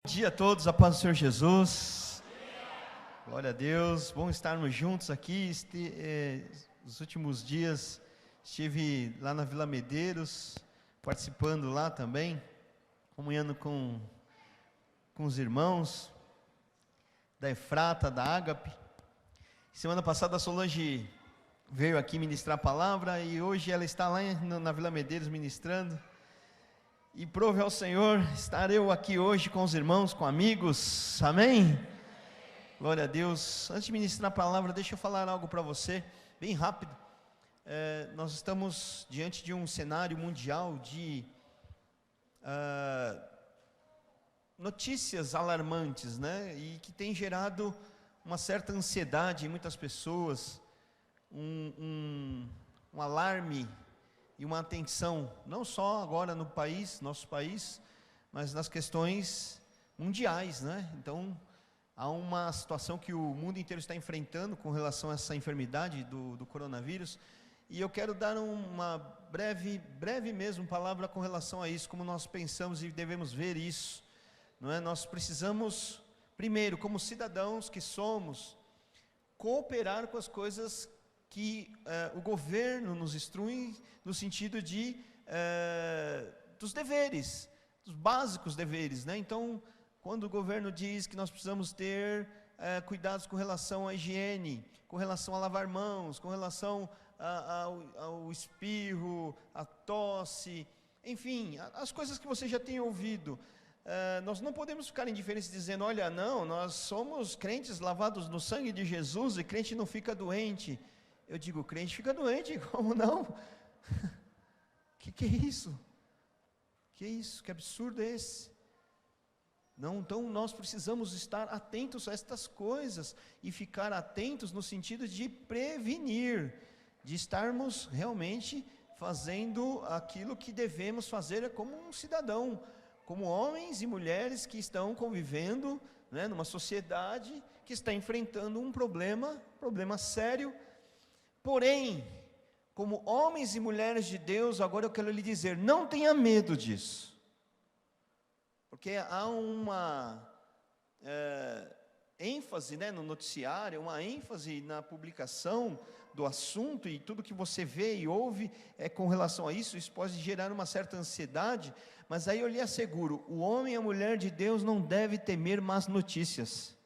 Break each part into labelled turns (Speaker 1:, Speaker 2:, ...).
Speaker 1: Bom dia a todos, a paz do Senhor Jesus. Glória a Deus, bom estarmos juntos aqui. Nos últimos dias estive lá na Vila Medeiros, participando lá também, comunhando com os irmãos da Efrata, da Ágape. Semana passada a Solange veio aqui ministrar a palavra e hoje ela está lá na Vila Medeiros ministrando. E prove ao Senhor estar eu aqui hoje com os irmãos, com amigos, amém? Glória a Deus. Antes de ministrar a palavra, deixa eu falar algo para você, bem rápido. Nós estamos diante de um cenário mundial de notícias alarmantes, né? E que tem gerado uma certa ansiedade em muitas pessoas, um alarme e uma atenção, não só agora no país, nosso país, mas nas questões mundiais, né? Então, há uma situação que o mundo inteiro está enfrentando com relação a essa enfermidade do coronavírus, e eu quero dar uma breve mesmo palavra com relação a isso, como nós pensamos e devemos ver isso, não é? Nós precisamos, primeiro, como cidadãos que somos, cooperar com as coisas que o governo nos instrui no sentido dos deveres, dos básicos deveres, né? Então, quando o governo diz que nós precisamos ter cuidados com relação à higiene, com relação a lavar mãos, com relação ao espirro, à tosse, enfim, as coisas que você já tem ouvido, nós não podemos ficar indiferentes dizendo, olha, não, nós somos crentes lavados no sangue de Jesus e crente não fica doente. Eu digo, crente fica doente, como não? Que é isso? Que é isso? Que absurdo é esse? Não, então nós precisamos estar atentos a estas coisas e ficar atentos no sentido de prevenir, de estarmos realmente fazendo aquilo que devemos fazer como um cidadão, como homens e mulheres que estão convivendo, né, numa sociedade que está enfrentando um problema sério. Porém, como homens e mulheres de Deus, agora eu quero lhe dizer, não tenha medo disso. Porque há uma ênfase, né, no noticiário, uma ênfase na publicação do assunto, e tudo que você vê e ouve com relação a isso, isso pode gerar uma certa ansiedade, mas aí eu lhe asseguro, o homem e a mulher de Deus não deve temer más notícias.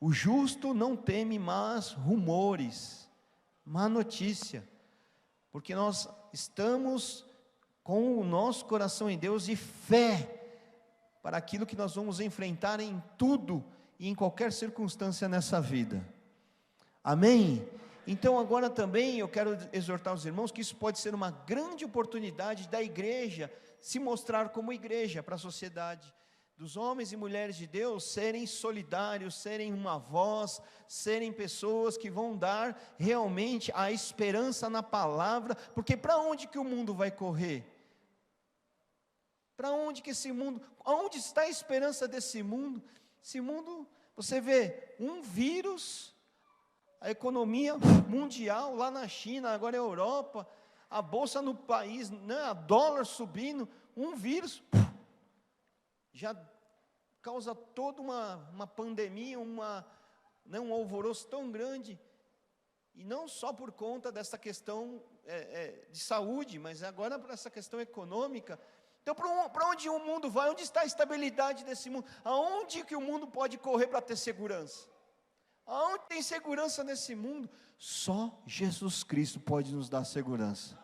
Speaker 1: O justo não teme más rumores, má notícia, porque nós estamos com o nosso coração em Deus e fé para aquilo que nós vamos enfrentar em tudo e em qualquer circunstância nessa vida, amém? Então agora também eu quero exortar os irmãos que isso pode ser uma grande oportunidade da igreja se mostrar como igreja para a sociedade, dos homens e mulheres de Deus serem solidários, serem uma voz, serem pessoas que vão dar realmente a esperança na palavra, porque para onde que o mundo vai correr? Para onde que esse mundo, onde está a esperança desse mundo? Esse mundo, você vê, um vírus, a economia mundial lá na China, agora é Europa, a bolsa no país, né, a dólar subindo, um vírus, já causa toda uma pandemia, um alvoroço tão grande, e não só por conta dessa questão de saúde, mas agora por essa questão econômica. Então para onde o mundo vai? Onde está a estabilidade desse mundo? Aonde que o mundo pode correr para ter segurança? Aonde tem segurança nesse mundo? Só Jesus Cristo pode nos dar segurança.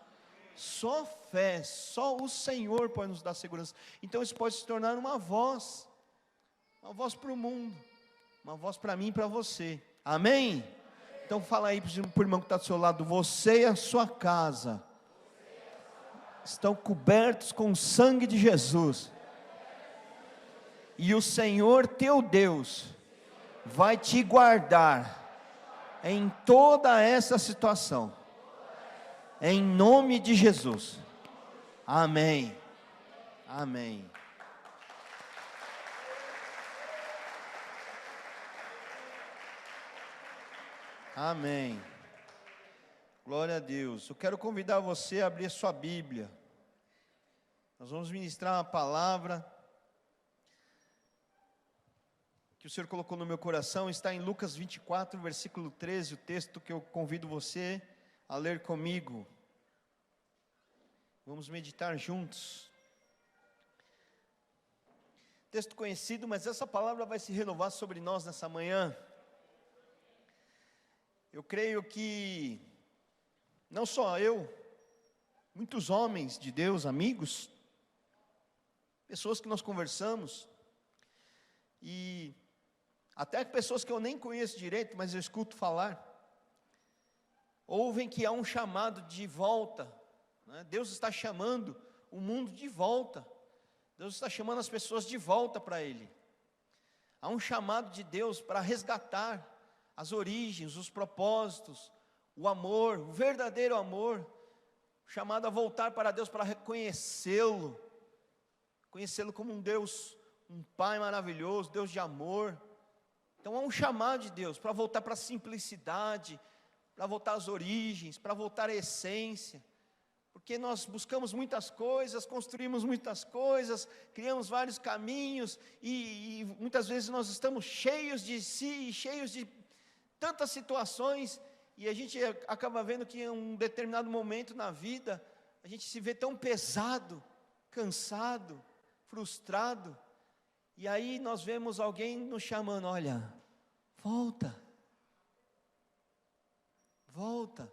Speaker 1: Só fé, só o Senhor pode nos dar segurança. Então isso pode se tornar uma voz para o mundo, uma voz para mim e para você, amém? Então fala aí para o irmão que está do seu lado, você e a sua casa estão cobertos com o sangue de Jesus, e o Senhor teu Deus vai te guardar em toda essa situação, em nome de Jesus, amém, amém. Amém, glória a Deus. Eu quero convidar você a abrir a sua Bíblia, nós vamos ministrar uma palavra que o Senhor colocou no meu coração está em Lucas 24, versículo 13, o texto que eu convido você a ler comigo. Vamos meditar juntos. Texto conhecido, mas essa palavra vai se renovar sobre nós nessa manhã. Eu creio que, não só eu, muitos homens de Deus, amigos, pessoas que nós conversamos, e até pessoas que eu nem conheço direito, mas eu escuto falar, ouvem que há um chamado de volta, né? Deus está chamando o mundo de volta, Deus está chamando as pessoas de volta para Ele. Há um chamado de Deus para resgatar as origens, os propósitos, o amor, o verdadeiro amor, chamado a voltar para Deus para reconhecê-lo, conhecê-lo como um Deus, um Pai maravilhoso, Deus de amor. Então há um chamado de Deus para voltar para a simplicidade, para voltar às origens, para voltar à essência, porque nós buscamos muitas coisas, construímos muitas coisas, criamos vários caminhos, e muitas vezes nós estamos cheios de si, cheios de tantas situações, e a gente acaba vendo que em um determinado momento na vida, a gente se vê tão pesado, cansado, frustrado, e aí nós vemos alguém nos chamando: olha, volta, volta,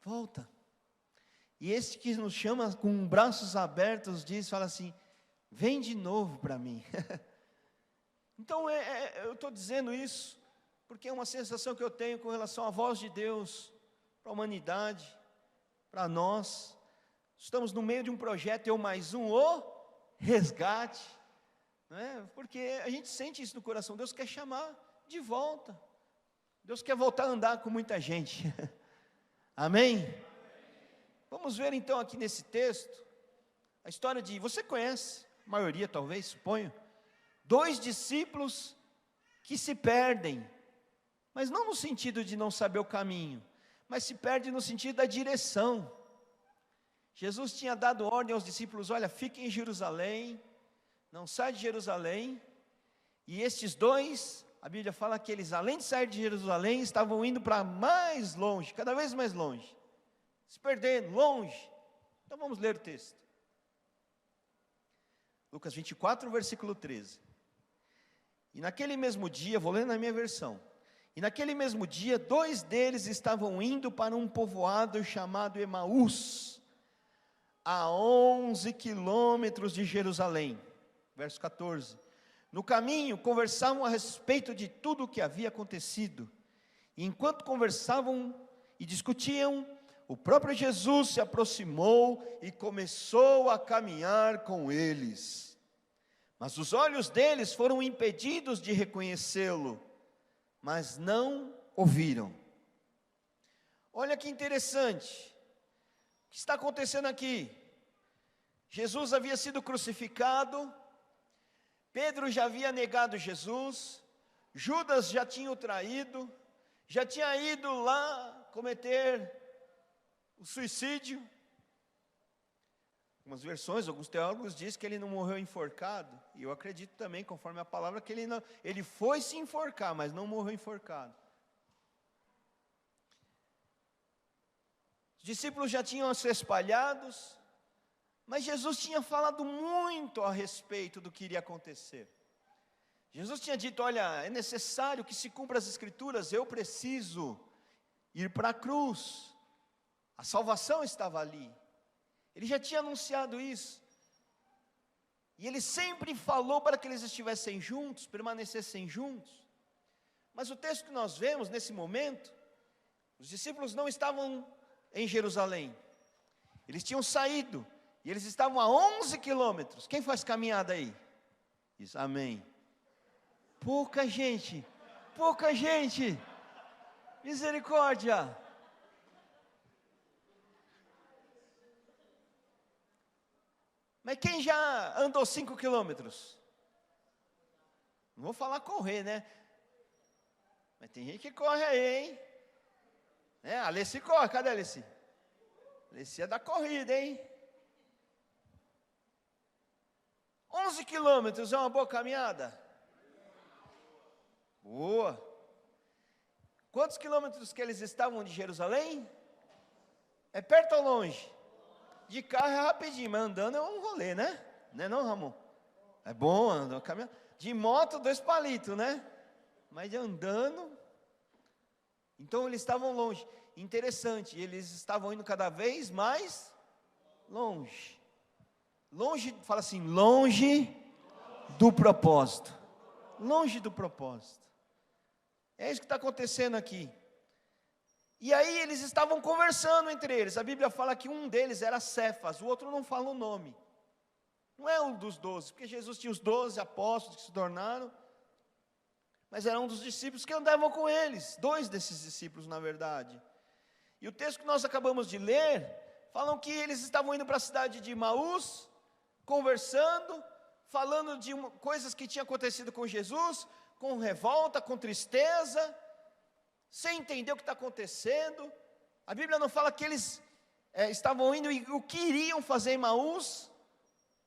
Speaker 1: volta. E esse que nos chama com braços abertos fala assim: vem de novo para mim. Então eu estou dizendo isso porque é uma sensação que eu tenho com relação à voz de Deus para a humanidade, para nós. Estamos no meio de um projeto, eu mais um, o resgate, não é? Porque a gente sente isso no coração. Deus quer chamar de volta, Deus quer voltar a andar com muita gente. Amém? Vamos ver então aqui nesse texto a história de, você conhece, a maioria talvez, suponho, 2 discípulos que se perdem, mas não no sentido de não saber o caminho, mas se perdem no sentido da direção. Jesus tinha dado ordem aos discípulos: olha, fiquem em Jerusalém, não sai de Jerusalém. E estes 2, a Bíblia fala que eles, além de sair de Jerusalém, estavam indo para mais longe, cada vez mais longe, se perdendo, longe. Então vamos ler o texto. Lucas 24, versículo 13. E naquele mesmo dia, vou ler na minha versão. E naquele mesmo dia, 2 deles estavam indo para um povoado chamado Emaús, a 11 quilômetros de Jerusalém. Verso 14. No caminho, conversavam a respeito de tudo o que havia acontecido. E enquanto conversavam e discutiam, o próprio Jesus se aproximou e começou a caminhar com eles. Mas os olhos deles foram impedidos de reconhecê-lo, mas não ouviram. Olha que interessante, o que está acontecendo aqui? Jesus havia sido crucificado, Pedro já havia negado Jesus, Judas já tinha o traído, já tinha ido lá cometer o suicídio. Algumas versões, alguns teólogos dizem que ele não morreu enforcado, e eu acredito também, conforme a palavra, que ele foi se enforcar, mas não morreu enforcado. Os discípulos já tinham se espalhados, mas Jesus tinha falado muito a respeito do que iria acontecer. Jesus tinha dito: olha, é necessário que se cumpra as Escrituras, eu preciso ir para a cruz. A salvação estava ali. Ele já tinha anunciado isso. E ele sempre falou para que eles estivessem juntos, permanecessem juntos. Mas o texto que nós vemos nesse momento, os discípulos não estavam em Jerusalém. Eles tinham saído, e eles estavam a 11 quilômetros. Quem faz caminhada aí? Diz amém. Pouca gente, pouca gente. Misericórdia. Mas quem já andou 5 quilômetros? Não vou falar correr, né? Mas tem gente que corre aí, hein? A Alessi corre, cadê a Alessi? A Alessi é da corrida, hein? 11 quilômetros é uma boa caminhada? Boa. Quantos quilômetros que eles estavam de Jerusalém? É perto ou longe? De carro é rapidinho, mas andando é um rolê, né? Não é não, Ramon? É bom andar caminhando. De moto, 2 palitos, né? Mas andando. Então eles estavam longe. Interessante, eles estavam indo cada vez mais longe. Longe, fala assim, longe do propósito. Longe do propósito. É isso que está acontecendo aqui. E aí eles estavam conversando entre eles. A Bíblia fala que um deles era Cefas, o outro não fala o nome. Não é um dos 12, porque Jesus tinha os 12 apóstolos que se tornaram, mas era um dos discípulos que andavam com eles, 2 desses discípulos na verdade. E o texto que nós acabamos de ler, falam que eles estavam indo para a cidade de Emaús, conversando, falando de coisas que tinham acontecido com Jesus, com revolta, com tristeza, sem entender o que está acontecendo. A Bíblia não fala que eles estavam indo e o que iriam fazer em Emaús,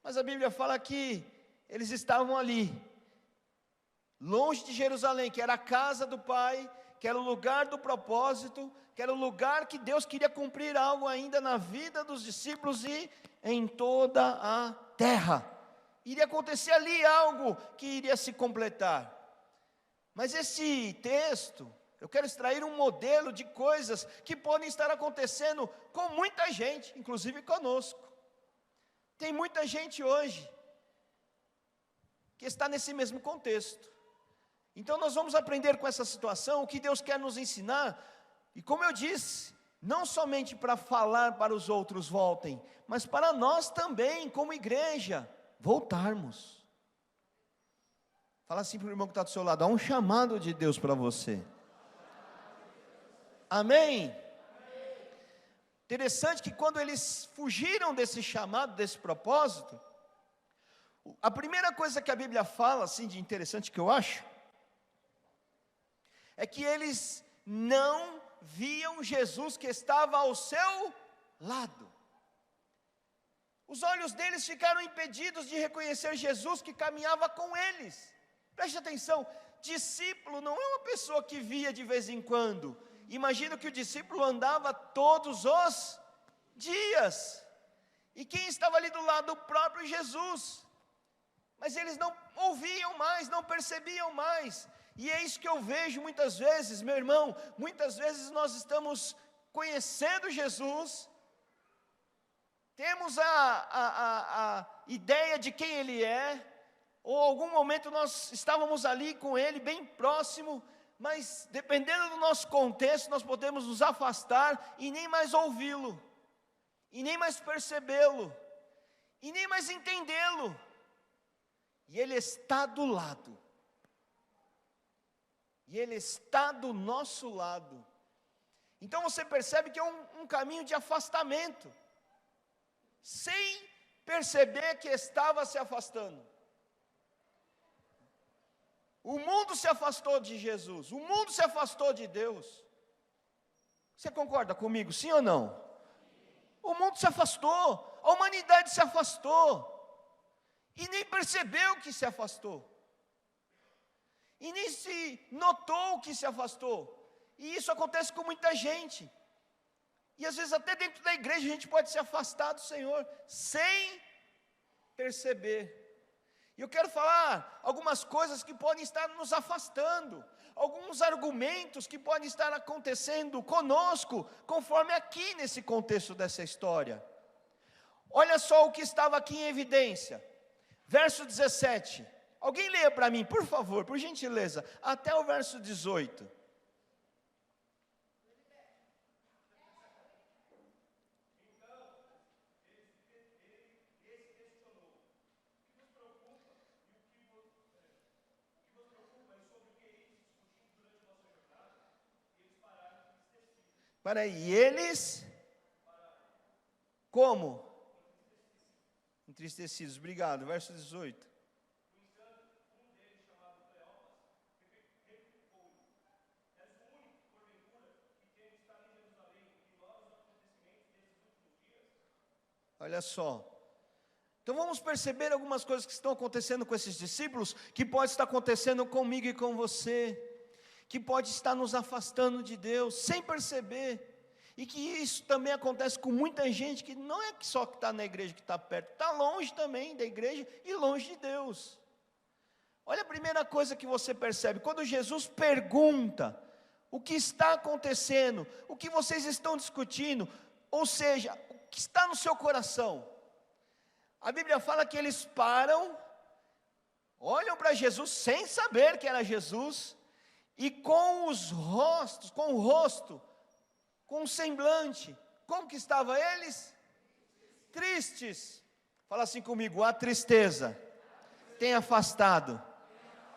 Speaker 1: mas a Bíblia fala que eles estavam ali, longe de Jerusalém, que era a casa do Pai, que era o lugar do propósito, que era o lugar que Deus queria cumprir algo ainda na vida dos discípulos e em toda a terra. Iria acontecer ali algo que iria se completar. Mas esse texto, eu quero extrair um modelo de coisas que podem estar acontecendo com muita gente, inclusive conosco. Tem muita gente hoje que está nesse mesmo contexto. Então nós vamos aprender com essa situação o que Deus quer nos ensinar. E como eu disse, não somente para falar para os outros voltem, mas para nós também, como igreja, voltarmos. Fala assim para o irmão que está do seu lado, há um chamado de Deus para você. Amém? Interessante que quando eles fugiram desse chamado, desse propósito, a primeira coisa que a Bíblia fala, assim, de interessante que eu acho, é que eles não viam Jesus que estava ao seu lado. Os olhos deles ficaram impedidos de reconhecer Jesus que caminhava com eles. Preste atenção, discípulo não é uma pessoa que via de vez em quando. Imagina que o discípulo andava todos os dias. E quem estava ali do lado? O próprio Jesus. Mas eles não ouviam mais, não percebiam mais. E é isso que eu vejo muitas vezes, meu irmão. Muitas vezes nós estamos conhecendo Jesus, temos a ideia de quem Ele é, ou algum momento nós estávamos ali com Ele, bem próximo, mas dependendo do nosso contexto, nós podemos nos afastar e nem mais ouvi-lo, e nem mais percebê-lo, e nem mais entendê-lo. E Ele está do lado. E Ele está do nosso lado. Então você percebe que é um caminho de afastamento, sem perceber que estava se afastando. O mundo se afastou de Jesus, o mundo se afastou de Deus. Você concorda comigo, sim ou não? O mundo se afastou, a humanidade se afastou, e nem percebeu que se afastou, e nem se notou que se afastou. E isso acontece com muita gente, e às vezes até dentro da igreja a gente pode se afastar do Senhor, sem perceber. E eu quero falar algumas coisas que podem estar nos afastando, alguns argumentos que podem estar acontecendo conosco, conforme aqui nesse contexto dessa história. Olha só o que estava aqui em evidência, verso 17, alguém leia para mim, por favor, por gentileza, até o verso 18. Para aí, eles, como? Entristecidos, obrigado, verso 18. Olha só, então vamos perceber algumas coisas que estão acontecendo com esses discípulos, que pode estar acontecendo comigo e com você. que pode estar nos afastando de Deus, sem perceber. E que isso também acontece com muita gente, que não é só que está na igreja, que está perto, está longe também da igreja e longe de Deus. Olha a primeira coisa que você percebe, quando Jesus pergunta, o que está acontecendo, o que vocês estão discutindo, ou seja, o que está no seu coração? A Bíblia fala que eles param, olham para Jesus sem saber que era Jesus, e com os rostos, com o rosto, com o semblante, como que estavam eles? Tristes. Fala assim comigo, a tristeza tem afastado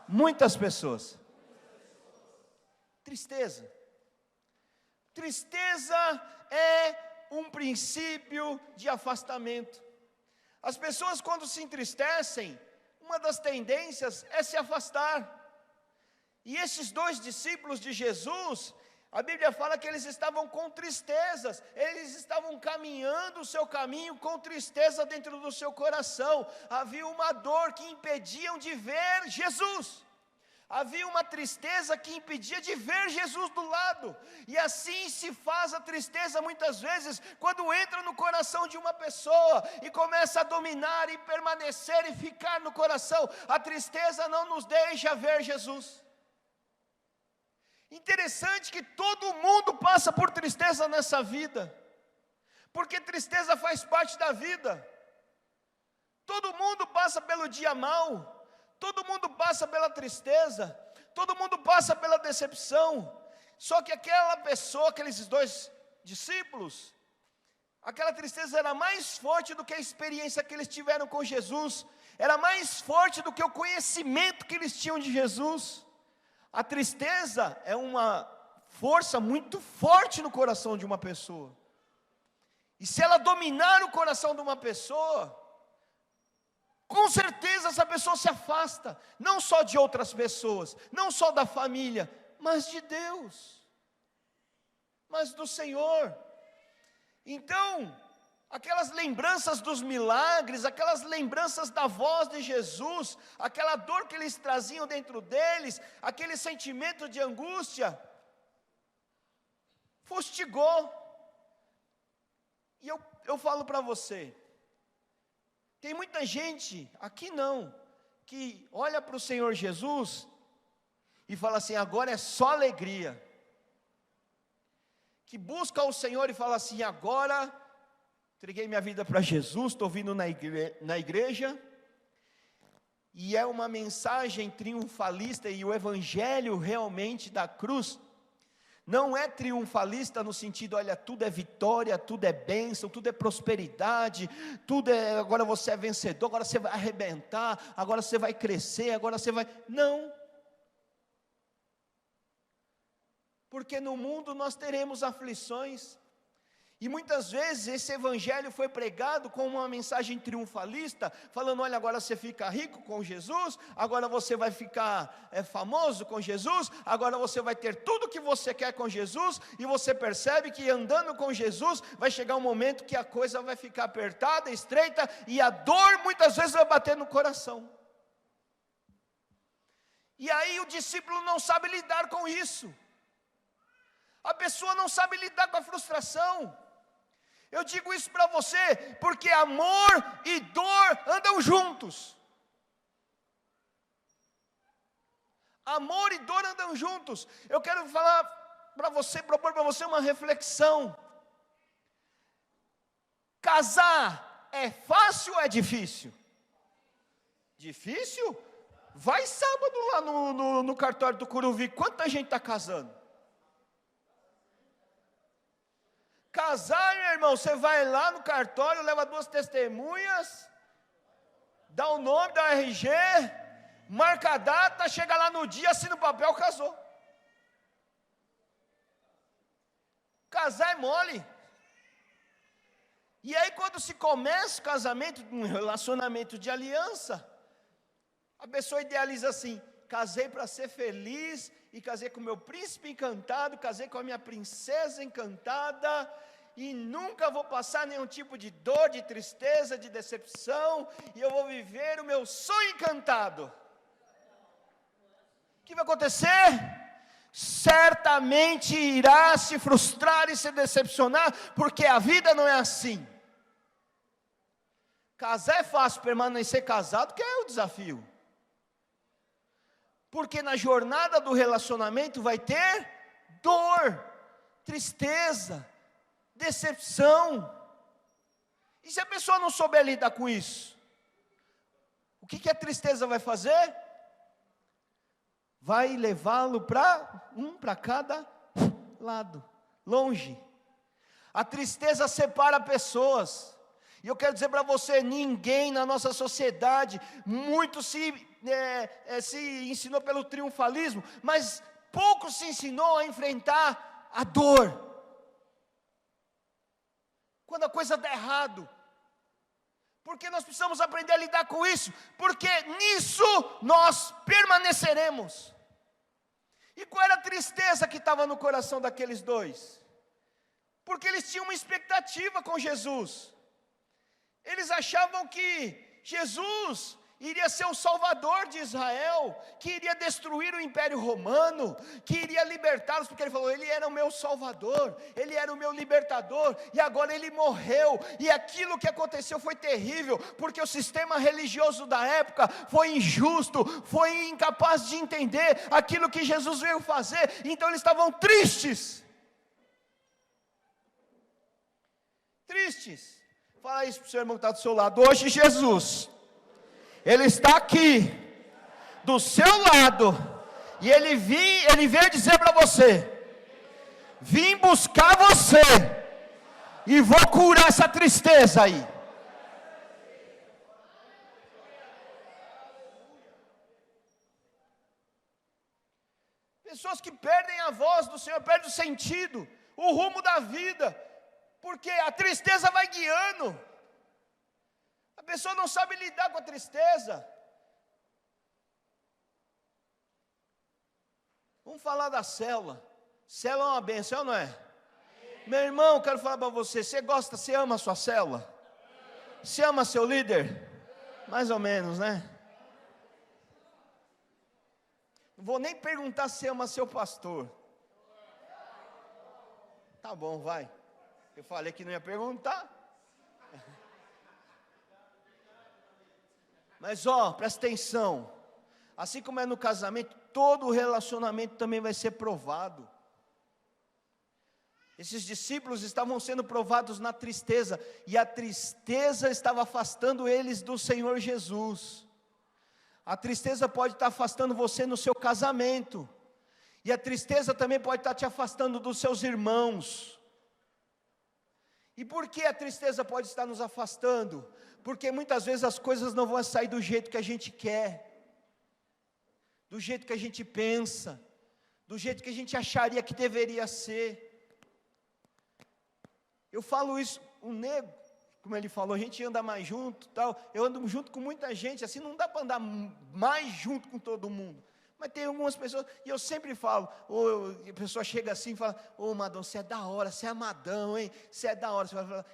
Speaker 1: muitas pessoas. Tristeza. Tristeza é um princípio de afastamento. As pessoas, quando se entristecem, uma das tendências é se afastar. E esses dois discípulos de Jesus, a Bíblia fala que eles estavam com tristezas, eles estavam caminhando o seu caminho com tristeza dentro do seu coração. Havia uma dor que impediam de ver Jesus. Havia uma tristeza que impedia de ver Jesus do lado. E assim se faz a tristeza muitas vezes, quando entra no coração de uma pessoa, e começa a dominar e permanecer e ficar no coração. A tristeza não nos deixa ver Jesus. Interessante que todo mundo passa por tristeza nessa vida, porque tristeza faz parte da vida. Todo mundo passa pelo dia mau, todo mundo passa pela tristeza, todo mundo passa pela decepção. Só que aquela pessoa, aqueles dois discípulos, aquela tristeza era mais forte do que a experiência que eles tiveram com Jesus, era mais forte do que o conhecimento que eles tinham de Jesus. A tristeza é uma força muito forte no coração de uma pessoa. E se ela dominar o coração de uma pessoa, com certeza essa pessoa se afasta, não só de outras pessoas, não só da família, mas de Deus, mas do Senhor. Então, aquelas lembranças dos milagres, aquelas lembranças da voz de Jesus, aquela dor que eles traziam dentro deles, aquele sentimento de angústia, fustigou. E eu falo para você, tem muita gente, aqui não, que olha para o Senhor Jesus e fala assim, agora é só alegria. Que busca o Senhor e fala assim, agora entreguei minha vida para Jesus, estou vindo na igreja, e é uma mensagem triunfalista, e o evangelho realmente da cruz, não é triunfalista no sentido, olha, tudo é vitória, tudo é bênção, tudo é prosperidade, tudo é, agora você é vencedor, agora você vai arrebentar, agora você vai crescer, agora você vai, não, porque no mundo nós teremos aflições, e muitas vezes esse evangelho foi pregado com uma mensagem triunfalista, falando, olha, agora você fica rico com Jesus, agora você vai ficar famoso com Jesus, agora você vai ter tudo que você quer com Jesus, e você percebe que andando com Jesus, vai chegar um momento que a coisa vai ficar apertada, estreita, e a dor muitas vezes vai bater no coração. E aí o discípulo não sabe lidar com isso, a pessoa não sabe lidar com a frustração. Eu digo isso para você, porque amor e dor andam juntos. Amor e dor andam juntos. Eu quero falar para você, propor para você uma reflexão. Casar é fácil ou é difícil? Difícil? Vai sábado lá no cartório do Curuvi, quanta gente está casando? Casar, meu irmão, você vai lá no cartório, leva 2 testemunhas, dá o nome, dá o RG, marca a data, chega lá no dia, assina o papel, casou. Casar é mole. E aí quando se começa o casamento, um relacionamento de aliança, a pessoa idealiza assim, casei para ser feliz, e casei com o meu príncipe encantado, casei com a minha princesa encantada, e nunca vou passar nenhum tipo de dor, de tristeza, de decepção, e eu vou viver o meu sonho encantado. O que vai acontecer? certamente irá se frustrar e se decepcionar, porque a vida não é assim. Casar é fácil, permanecer casado que é o desafio. Porque na jornada do relacionamento vai ter dor, tristeza, decepção. E se a pessoa não souber lidar com isso? O que a tristeza vai fazer? Vai levá-lo para cada lado, longe. A tristeza separa pessoas. E eu quero dizer para você, ninguém na nossa sociedade, muito se ensinou pelo triunfalismo, mas pouco se ensinou a enfrentar a dor. Quando a coisa dá errado. Porque nós precisamos aprender a lidar com isso, porque nisso nós permaneceremos. E qual era a tristeza que estava no coração daqueles dois? Porque eles tinham uma expectativa com Jesus. Eles achavam que Jesus iria ser o salvador de Israel, que iria destruir o império romano, que iria libertá-los, porque ele falou, ele era o meu salvador, ele era o meu libertador, e agora ele morreu, e aquilo que aconteceu foi terrível, porque o sistema religioso da época foi injusto, foi incapaz de entender aquilo que Jesus veio fazer, então eles estavam tristes. Fala isso para o seu irmão que está do seu lado. Hoje Jesus, Ele está aqui, do seu lado, e Ele veio dizer para você, vim buscar você, e vou curar essa tristeza aí. Pessoas que perdem a voz do Senhor, perdem o sentido, o rumo da vida, porque a tristeza vai guiando. A pessoa não sabe lidar com a tristeza. Vamos falar da célula. Célula é uma bênção, não é? Meu irmão, quero falar para você, você ama a sua célula? Você ama seu líder? Mais ou menos, né? Não vou nem perguntar se ama seu pastor. Tá bom, vai. Eu falei que não ia perguntar. Mas presta atenção. Assim como é no casamento, todo relacionamento também vai ser provado. Esses discípulos estavam sendo provados na tristeza, e a tristeza estava afastando eles do Senhor Jesus. A tristeza pode estar afastando você no seu casamento, e a tristeza também pode estar te afastando dos seus irmãos. E por que a tristeza pode estar nos afastando? Porque muitas vezes as coisas não vão sair do jeito que a gente quer, do jeito que a gente pensa, do jeito que a gente acharia que deveria ser. Eu falo isso, o nego, como ele falou, a gente anda mais junto, tal. Eu ando junto com muita gente, assim não dá para andar mais junto com todo mundo. Mas tem algumas pessoas, e eu sempre falo, a pessoa chega assim e fala, Madão, você é da hora, você é amadão, hein? Você é da hora.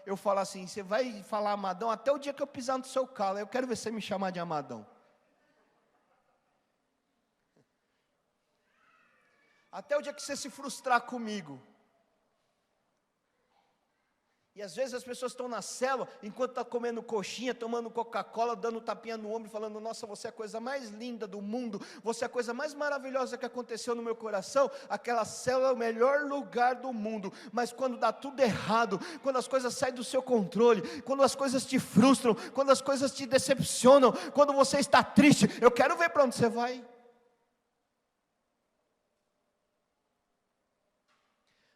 Speaker 1: Eu falo assim, você vai falar amadão até o dia que eu pisar no seu calo, eu quero ver você me chamar de amadão. Até o dia que você se frustrar comigo. E às vezes as pessoas estão na célula, enquanto estão comendo coxinha, tomando Coca-Cola, dando tapinha no ombro, falando, nossa, você é a coisa mais linda do mundo, você é a coisa mais maravilhosa que aconteceu no meu coração, aquela célula é o melhor lugar do mundo, mas quando dá tudo errado, quando as coisas saem do seu controle, quando as coisas te frustram, quando as coisas te decepcionam, quando você está triste, eu quero ver para onde você vai.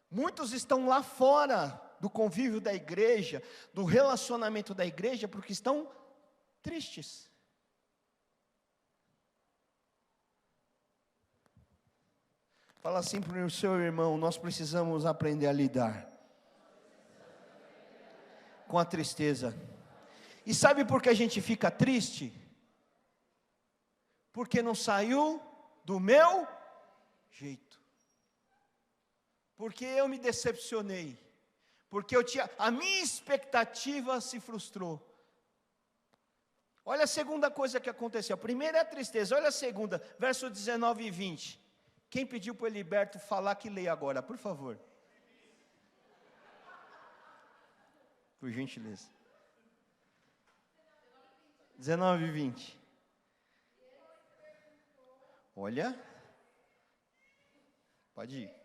Speaker 1: Muitos estão lá fora do convívio da igreja, do relacionamento da igreja, porque estão tristes. Fala assim para o seu irmão, nós precisamos aprender a lidar com a tristeza. E sabe por que a gente fica triste? Porque não saiu do meu jeito. Porque eu me decepcionei. Porque a minha expectativa se frustrou. Olha a segunda coisa que aconteceu. A primeira é a tristeza, olha a segunda, verso 19 e 20. Quem pediu para o Heliberto falar, que leia agora, por favor. Por gentileza. 19 e 20. Olha. Pode ir.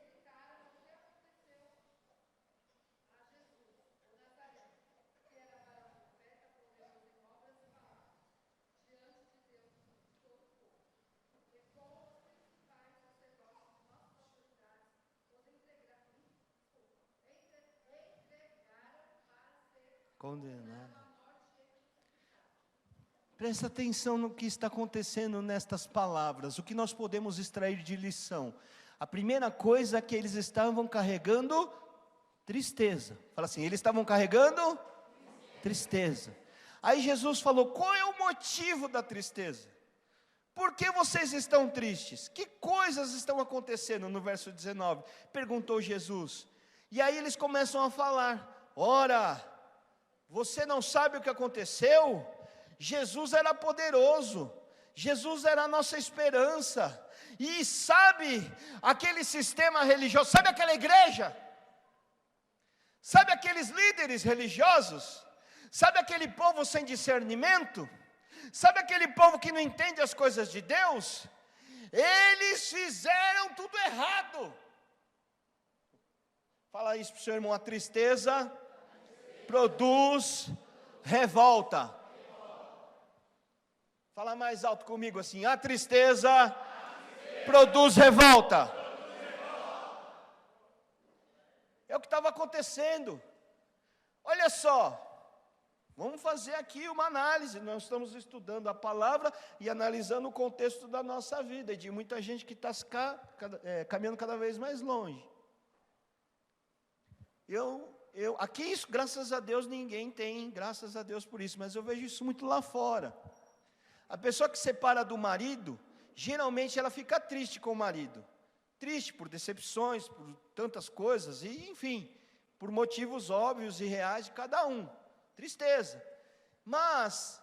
Speaker 1: Condenado. Presta atenção no que está acontecendo nestas palavras, o que nós podemos extrair de lição. A primeira coisa é que eles estavam carregando tristeza. Fala assim, eles estavam carregando tristeza. Aí Jesus falou, qual é o motivo da tristeza? Por que vocês estão tristes? Que coisas estão acontecendo? No verso 19, perguntou Jesus. E aí eles começam a falar, ora, você não sabe o que aconteceu? Jesus era poderoso, Jesus era a nossa esperança, e sabe aquele sistema religioso, sabe aquela igreja, sabe aqueles líderes religiosos, sabe aquele povo sem discernimento, sabe aquele povo que não entende as coisas de Deus, eles fizeram tudo errado. Fala isso para o seu irmão, a tristeza produz revolta. Fala mais alto comigo assim, a tristeza produz revolta. É o que estava acontecendo. Olha só, vamos fazer aqui uma análise. Nós estamos estudando a palavra e analisando o contexto da nossa vida e de muita gente que está caminhando cada vez mais longe. Aqui isso, graças a Deus, ninguém tem, graças a Deus por isso, mas eu vejo isso muito lá fora. A pessoa que separa do marido, geralmente ela fica triste com o marido. Triste por decepções, por tantas coisas, e enfim, por motivos óbvios e reais de cada um. Tristeza. Mas,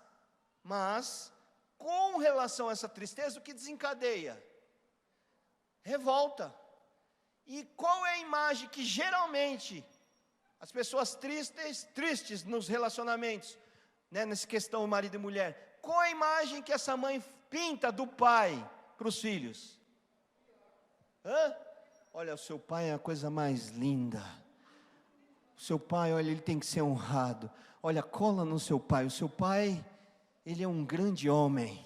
Speaker 1: com relação a essa tristeza, o que desencadeia? Revolta. E qual é a imagem que geralmente as pessoas tristes nos relacionamentos, né, nessa questão marido e mulher, qual a imagem que essa mãe pinta do pai para os filhos? Olha, o seu pai é a coisa mais linda. O seu pai, olha, ele tem que ser honrado. Olha, cola no seu pai. O seu pai, ele é um grande homem.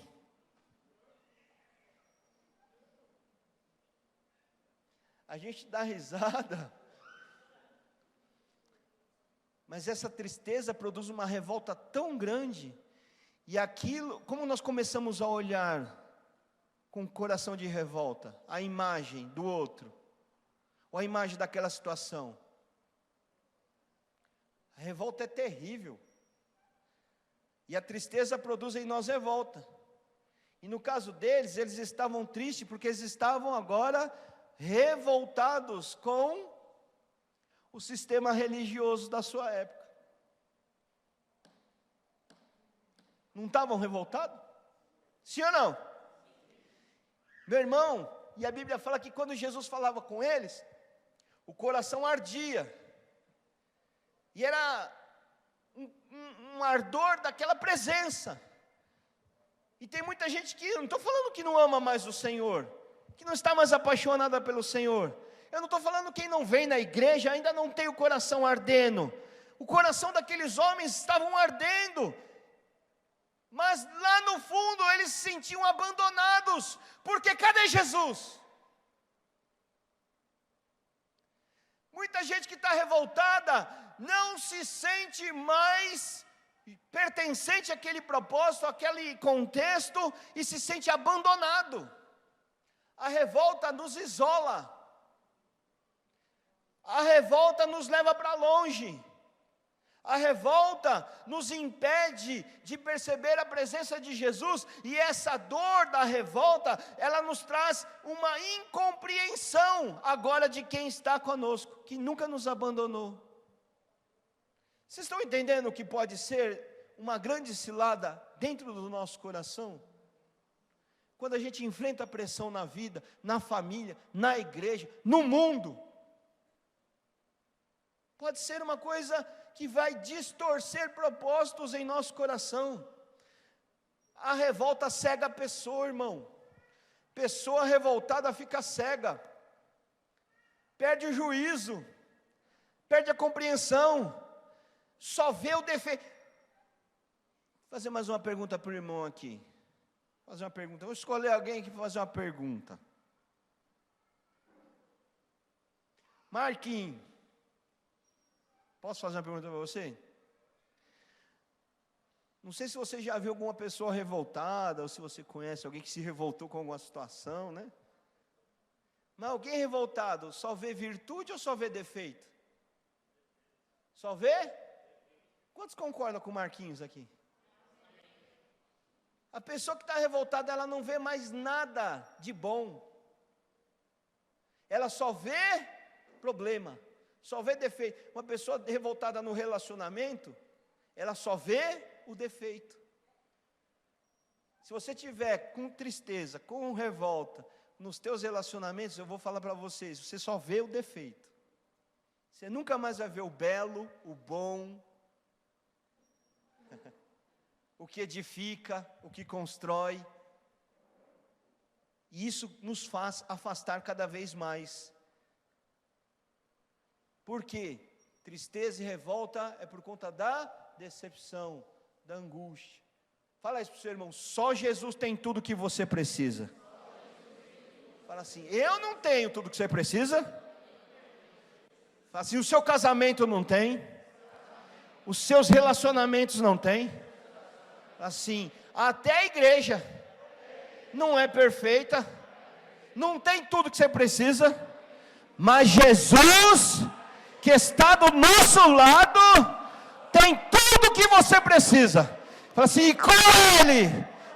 Speaker 1: A gente dá risada, mas essa tristeza produz uma revolta tão grande. E aquilo, como nós começamos a olhar com o coração de revolta, a imagem do outro, ou a imagem daquela situação, a revolta é terrível, e a tristeza produz em nós revolta, e no caso deles, eles estavam tristes, porque eles estavam agora revoltados com o sistema religioso da sua época. Não estavam revoltados? Sim ou não? Meu irmão, e a Bíblia fala que quando Jesus falava com eles, o coração ardia. E era um ardor daquela presença. E tem muita gente que, eu não estou falando que não ama mais o Senhor, que não está mais apaixonada pelo Senhor. Eu não estou falando que quem não vem na igreja ainda não tem o coração ardendo. O coração daqueles homens estavam ardendo. Mas lá no fundo eles se sentiam abandonados, porque cadê Jesus? Muita gente que está revoltada não se sente mais pertencente àquele propósito, àquele contexto, e se sente abandonado. A revolta nos isola, a revolta nos leva para longe. A revolta nos impede de perceber a presença de Jesus, e essa dor da revolta, ela nos traz uma incompreensão agora de quem está conosco, que nunca nos abandonou. Vocês estão entendendo o que pode ser uma grande cilada dentro do nosso coração? quando a gente enfrenta a pressão na vida, na família, na igreja, no mundo, pode ser uma coisa que vai distorcer propósitos em nosso coração. A revolta cega a pessoa, irmão. Pessoa revoltada fica cega, perde o juízo, perde a compreensão, só vê o defeito. Vou fazer mais uma pergunta para o irmão aqui. Fazer uma pergunta. Vou escolher alguém aqui para fazer uma pergunta. Marquinhos, posso fazer uma pergunta para você? Não sei se você já viu alguma pessoa revoltada, ou se você conhece alguém que se revoltou com alguma situação, né? Mas alguém revoltado só vê virtude ou só vê defeito? Só vê? Quantos concordam com o Marquinhos aqui? A pessoa que está revoltada, ela não vê mais nada de bom. Ela só vê problema, só vê defeito. Uma pessoa revoltada no relacionamento, ela só vê o defeito. Se você tiver com tristeza, com revolta, nos teus relacionamentos, eu vou falar para vocês, você só vê o defeito. Você nunca mais vai ver o belo, o bom, o que edifica, o que constrói. E isso nos faz afastar cada vez mais. Por quê? Tristeza e revolta é por conta da decepção, da angústia. Fala isso para o seu irmão, só Jesus tem tudo que você precisa. Fala assim, eu não tenho tudo que você precisa. Fala assim, o seu casamento não tem. Os seus relacionamentos não tem. Fala assim, até a igreja não é perfeita. Não tem tudo que você precisa. Mas Jesus, que está do nosso lado, tem tudo que você precisa. Fala assim, e com Ele,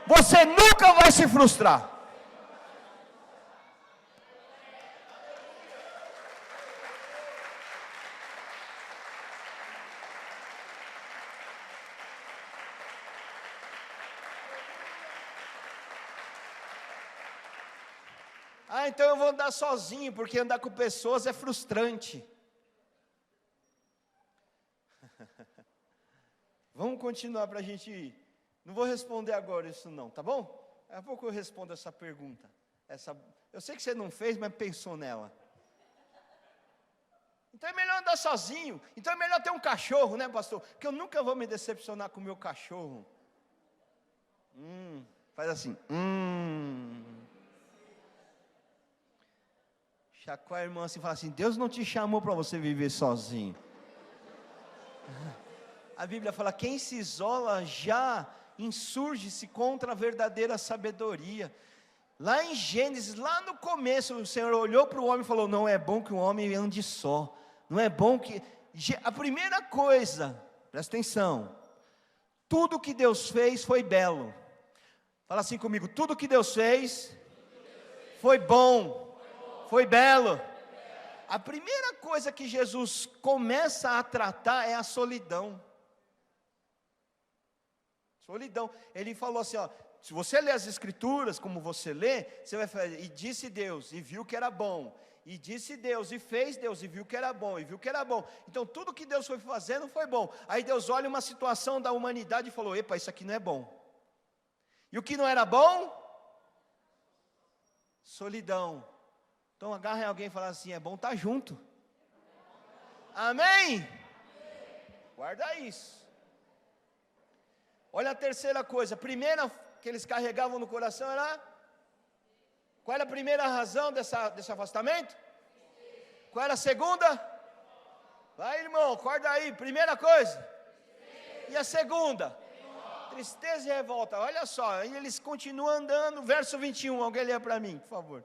Speaker 1: você nunca vai se frustrar. Ah, então eu vou andar sozinho, porque andar com pessoas é frustrante. Vamos continuar para a gente ir. Não vou responder agora isso não, tá bom? Daqui a pouco eu respondo essa pergunta. Eu sei que você não fez, mas pensou nela. Então é melhor andar sozinho. Então é melhor ter um cachorro, né, pastor? Porque eu nunca vou me decepcionar com o meu cachorro. Faz assim. Chacoalha a irmã assim e fala assim, Deus não te chamou para você viver sozinho. A Bíblia fala, quem se isola já insurge-se contra a verdadeira sabedoria. Lá em Gênesis, lá no começo, o Senhor olhou para o homem e falou, não é bom que o homem ande só. Não é bom que... A primeira coisa, presta atenção, tudo que Deus fez foi belo. Fala assim comigo, tudo que Deus fez foi bom, foi belo. A primeira coisa que Jesus começa a tratar é a solidão. Solidão. Ele falou assim, ó, se você lê as escrituras, como você lê, você vai falar, e disse Deus, e viu que era bom. E disse Deus, e fez Deus, e viu que era bom, e viu que era bom. Então tudo que Deus foi fazendo foi bom. Aí Deus olha uma situação da humanidade e falou, epa, isso aqui não é bom. E o que não era bom? Solidão. Então agarra alguém e fala assim, é bom estar junto. Amém? Guarda isso. Olha a terceira coisa, a primeira que eles carregavam no coração era, qual era a primeira razão desse afastamento? Qual era a segunda? Vai, irmão, acorda aí, primeira coisa. E a segunda? Tristeza e revolta. Olha só, aí eles continuam andando, verso 21, alguém lê para mim, por favor.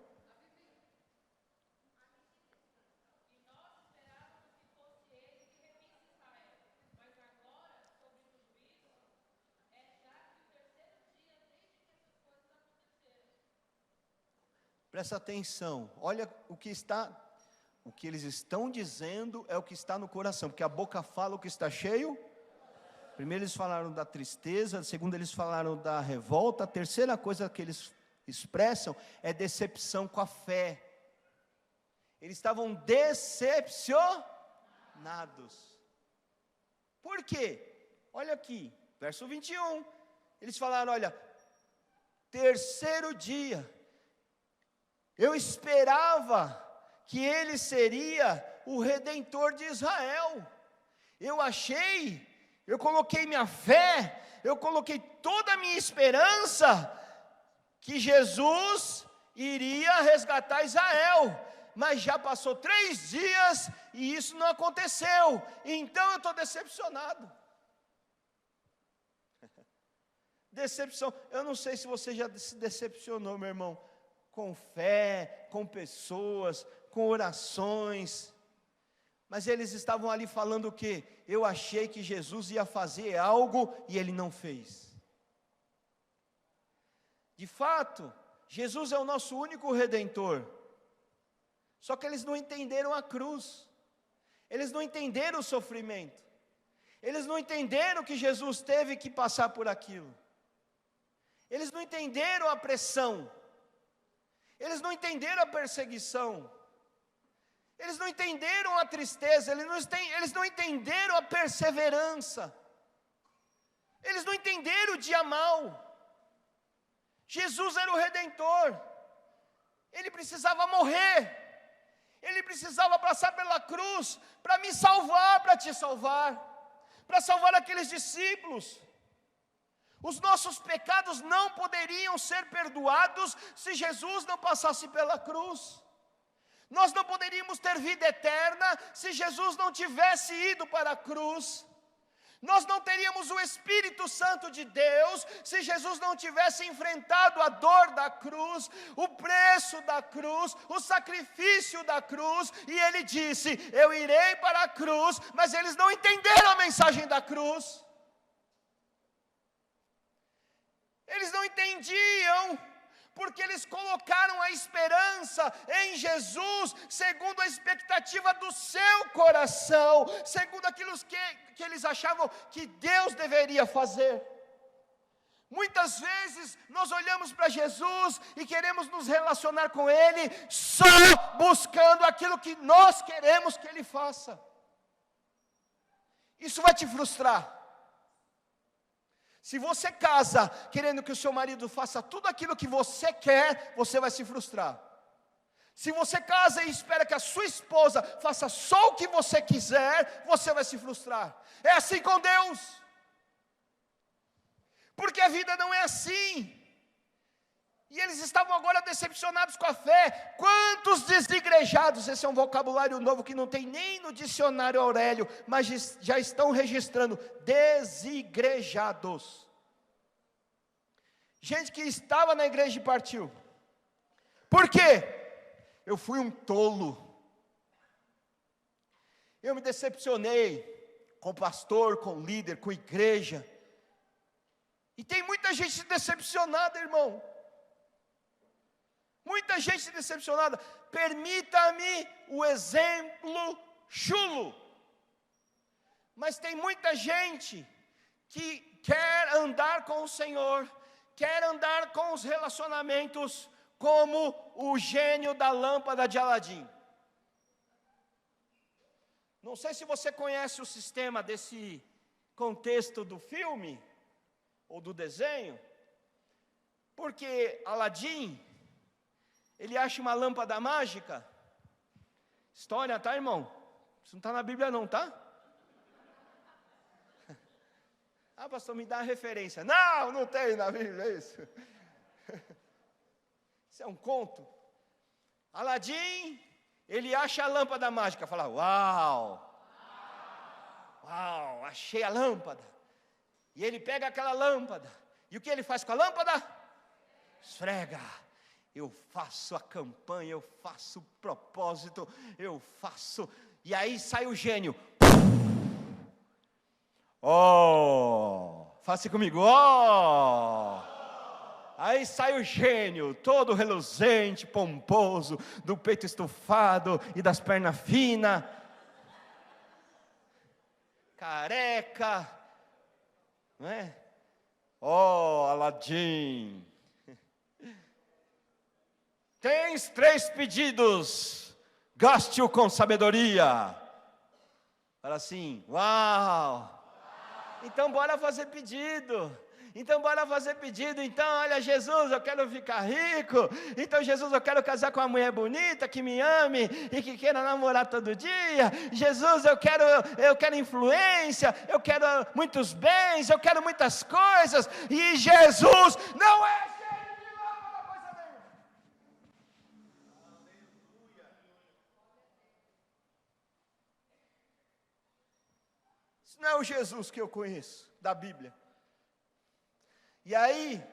Speaker 1: Presta atenção, olha o que eles estão dizendo é o que está no coração, porque a boca fala o que está cheio. Primeiro eles falaram da tristeza, segundo eles falaram da revolta, a terceira coisa que eles expressam é decepção com a fé. Eles estavam decepcionados. Por quê? Olha aqui, verso 21. Eles falaram, olha, terceiro dia, eu esperava que ele seria o Redentor de Israel. Eu coloquei minha fé, eu coloquei toda a minha esperança que Jesus iria resgatar Israel. Mas já passou 3 dias e isso não aconteceu. Então eu estou decepcionado. Decepção. Eu não sei se você já se decepcionou, meu irmão, com fé, com pessoas, com orações. Mas eles estavam ali falando o quê? Eu achei que Jesus ia fazer algo e ele não fez. De fato, Jesus é o nosso único Redentor. Só que eles não entenderam a cruz. Eles não entenderam o sofrimento. Eles não entenderam que Jesus teve que passar por aquilo. Eles não entenderam a pressão. Eles não entenderam a perseguição. Eles não entenderam a tristeza. Eles não entenderam a perseverança. Eles não entenderam o dia mau. Jesus era o Redentor. Ele precisava morrer. Ele precisava passar pela cruz para me salvar, para te salvar, para salvar aqueles discípulos. Os nossos pecados não poderiam ser perdoados se Jesus não passasse pela cruz. Nós não poderíamos ter vida eterna se Jesus não tivesse ido para a cruz. Nós não teríamos o Espírito Santo de Deus se Jesus não tivesse enfrentado a dor da cruz, o preço da cruz, o sacrifício da cruz. E ele disse, eu irei para a cruz, mas eles não entenderam a mensagem da cruz. Eles não entendiam, porque eles colocaram a esperança em Jesus, segundo a expectativa do seu coração, segundo aquilo que eles achavam que Deus deveria fazer. Muitas vezes nós olhamos para Jesus e queremos nos relacionar com Ele, só buscando aquilo que nós queremos que Ele faça. Isso vai te frustrar. Se você casa querendo que o seu marido faça tudo aquilo que você quer, você vai se frustrar. Se você casa e espera que a sua esposa faça só o que você quiser, você vai se frustrar. É assim com Deus. Porque a vida não é assim. E eles estavam agora decepcionados com a fé. Quantos desigrejados, esse é um vocabulário novo que não tem nem no dicionário Aurélio, mas já estão registrando, desigrejados. Gente que estava na igreja e partiu. Por quê? Eu fui um tolo. Eu me decepcionei com pastor, com líder, com igreja. E tem muita gente decepcionada, irmão. Muita gente decepcionada. Permita-me o exemplo chulo. Mas tem muita gente que quer andar com o Senhor, quer andar com os relacionamentos como o gênio da lâmpada de Aladim. Não sei se você conhece o sistema desse contexto do filme ou do desenho, porque Aladim, ele acha uma lâmpada mágica. História, tá, irmão? Isso não está na Bíblia não, tá? Ah, pastor, me dá a referência. Não, não tem na Bíblia, é isso. Isso é um conto. Aladim, ele acha a lâmpada mágica. Fala, uau, achei a lâmpada. E ele pega aquela lâmpada. E o que ele faz com a lâmpada? Esfrega. Eu faço a campanha, eu faço o propósito, eu faço. E aí sai o gênio. Faça comigo. Aí sai o gênio, todo reluzente, pomposo, do peito estufado e das pernas finas. Careca. Não é? Aladim. tens 3 pedidos, gaste-o com sabedoria. Fala assim, uau! Então bora fazer pedido. Então bora fazer pedido. Então olha, Jesus, eu quero ficar rico. Então Jesus, eu quero casar com uma mulher bonita, que me ame e que queira namorar todo dia. Jesus, eu quero influência, eu quero muitos bens, eu quero muitas coisas. E Jesus não é cheio de lâmpada, coisa nenhuma. Isso não é o Jesus que eu conheço da Bíblia. E aí,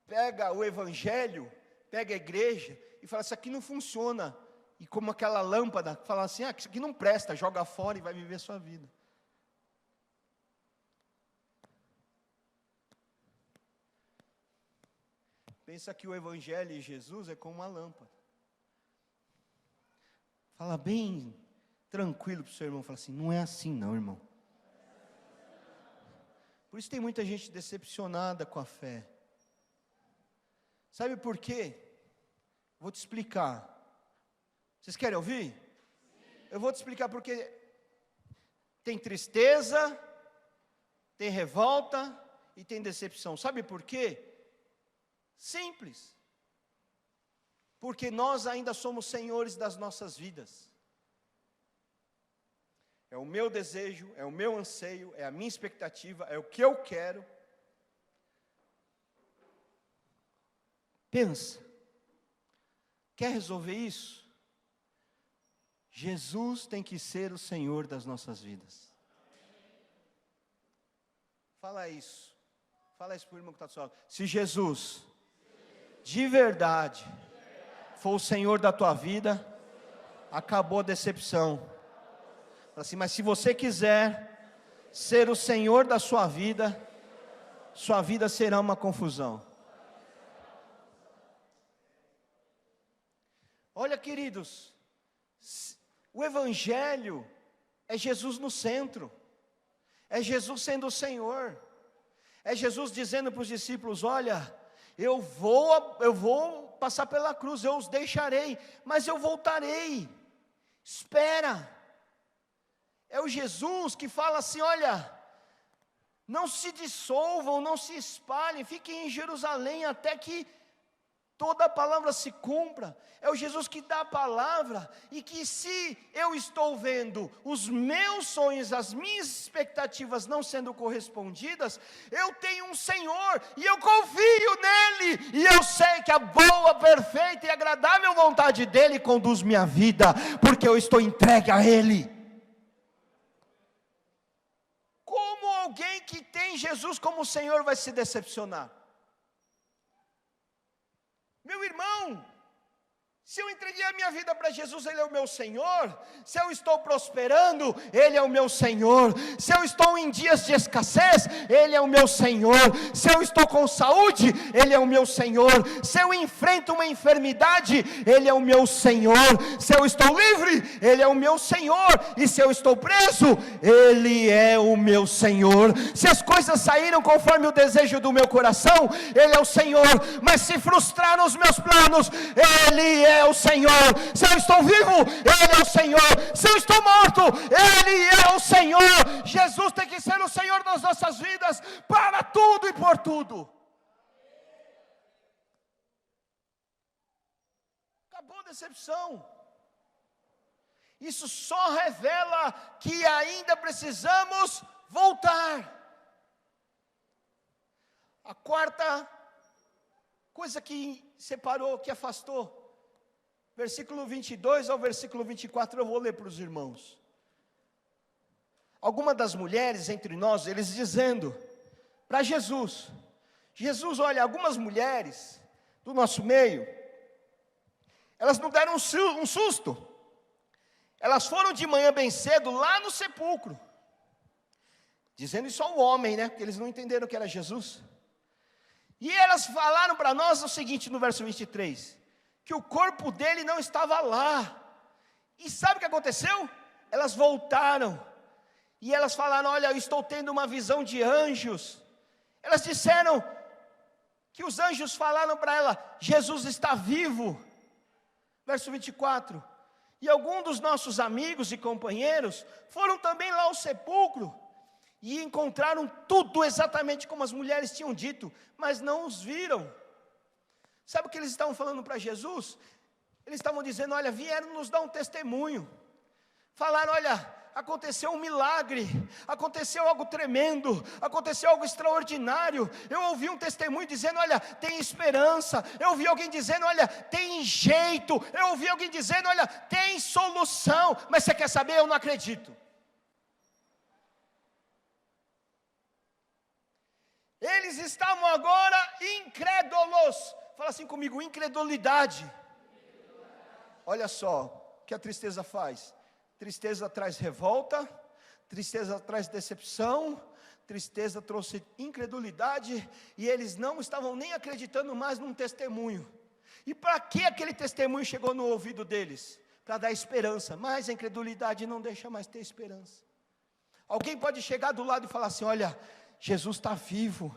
Speaker 1: pega o evangelho, pega a igreja e fala, isso aqui não funciona. E como aquela lâmpada, fala assim, isso aqui não presta, joga fora e vai viver a sua vida. Pensa que o evangelho e Jesus é como uma lâmpada. Fala bem tranquilo para o seu irmão, fala assim, não é assim não, irmão. Por isso tem muita gente decepcionada com a fé. Sabe por quê? Vou te explicar. Vocês querem ouvir? Sim. Eu vou te explicar porque tem tristeza, tem revolta e tem decepção. Sabe por quê? Simples. Porque nós ainda somos senhores das nossas vidas. É o meu desejo, é o meu anseio, é a minha expectativa, é o que eu quero. Pensa, quer resolver isso? Jesus tem que ser o Senhor das nossas vidas. Fala isso para o irmão que está do seu lado. Se Jesus, de verdade, for o Senhor da tua vida, acabou a decepção. Assim, mas se você quiser ser o Senhor da sua vida será uma confusão. Olha, queridos, o Evangelho é Jesus no centro, é Jesus sendo o Senhor, é Jesus dizendo para os discípulos, olha, eu vou passar pela cruz, eu os deixarei, mas eu voltarei, espera. É o Jesus que fala assim, olha, não se dissolvam, não se espalhem, fiquem em Jerusalém até que toda a palavra se cumpra. É o Jesus que dá a palavra, e que se eu estou vendo os meus sonhos, as minhas expectativas não sendo correspondidas, eu tenho um Senhor, e eu confio nele, e eu sei que a boa, perfeita e agradável vontade dele conduz minha vida, porque eu estou entregue a ele. Alguém que tem Jesus como Senhor vai se decepcionar? Meu irmão, se eu entreguei a minha vida para Jesus, Ele é o meu Senhor. Se eu estou prosperando, Ele é o meu Senhor. Se eu estou em dias de escassez, Ele é o meu Senhor. Se eu estou com saúde, Ele é o meu Senhor. Se eu enfrento uma enfermidade, Ele é o meu Senhor. Se eu estou livre, Ele é o meu Senhor. E se eu estou preso, Ele é o meu Senhor. Se as coisas saíram conforme o desejo do meu coração, Ele é o Senhor. Mas se frustraram os meus planos, Ele é o Senhor. Se eu estou vivo, Ele é o Senhor. Se eu estou morto, Ele é o Senhor. Jesus tem que ser o Senhor das nossas vidas, para tudo e por tudo. Acabou a decepção. Isso só revela que ainda precisamos voltar. A quarta coisa que separou, que afastou, versículo 22 ao versículo 24, eu vou ler para os irmãos. Algumas das mulheres entre nós, eles dizendo para Jesus, olha, algumas mulheres do nosso meio, elas não deram um susto, elas foram de manhã bem cedo lá no sepulcro, dizendo isso ao homem, né, porque eles não entenderam que era Jesus, e elas falaram para nós o seguinte no verso 23, que o corpo dele não estava lá. E sabe o que aconteceu? Elas voltaram, e elas falaram, olha, eu estou tendo uma visão de anjos. Elas disseram que os anjos falaram para ela: Jesus está vivo. Verso 24: e alguns dos nossos amigos e companheiros foram também lá ao sepulcro, e encontraram tudo exatamente como as mulheres tinham dito, mas não os viram. Sabe o que eles estavam falando para Jesus? Eles estavam dizendo: olha, vieram nos dar um testemunho, falaram: olha, aconteceu um milagre, aconteceu algo tremendo, aconteceu algo extraordinário. Eu ouvi um testemunho dizendo: olha, tem esperança. Eu ouvi alguém dizendo: olha, tem jeito. Eu ouvi alguém dizendo: olha, tem solução. Mas você quer saber? Eu não acredito. Eles estavam agora incrédulos. Fala assim comigo: incredulidade. Olha só o que a tristeza faz. Tristeza traz revolta, tristeza traz decepção, tristeza trouxe incredulidade, e eles não estavam nem acreditando mais num testemunho. E para que aquele testemunho chegou no ouvido deles? Para dar esperança, mas a incredulidade não deixa mais ter esperança. Alguém pode chegar do lado e falar assim: olha, Jesus está vivo,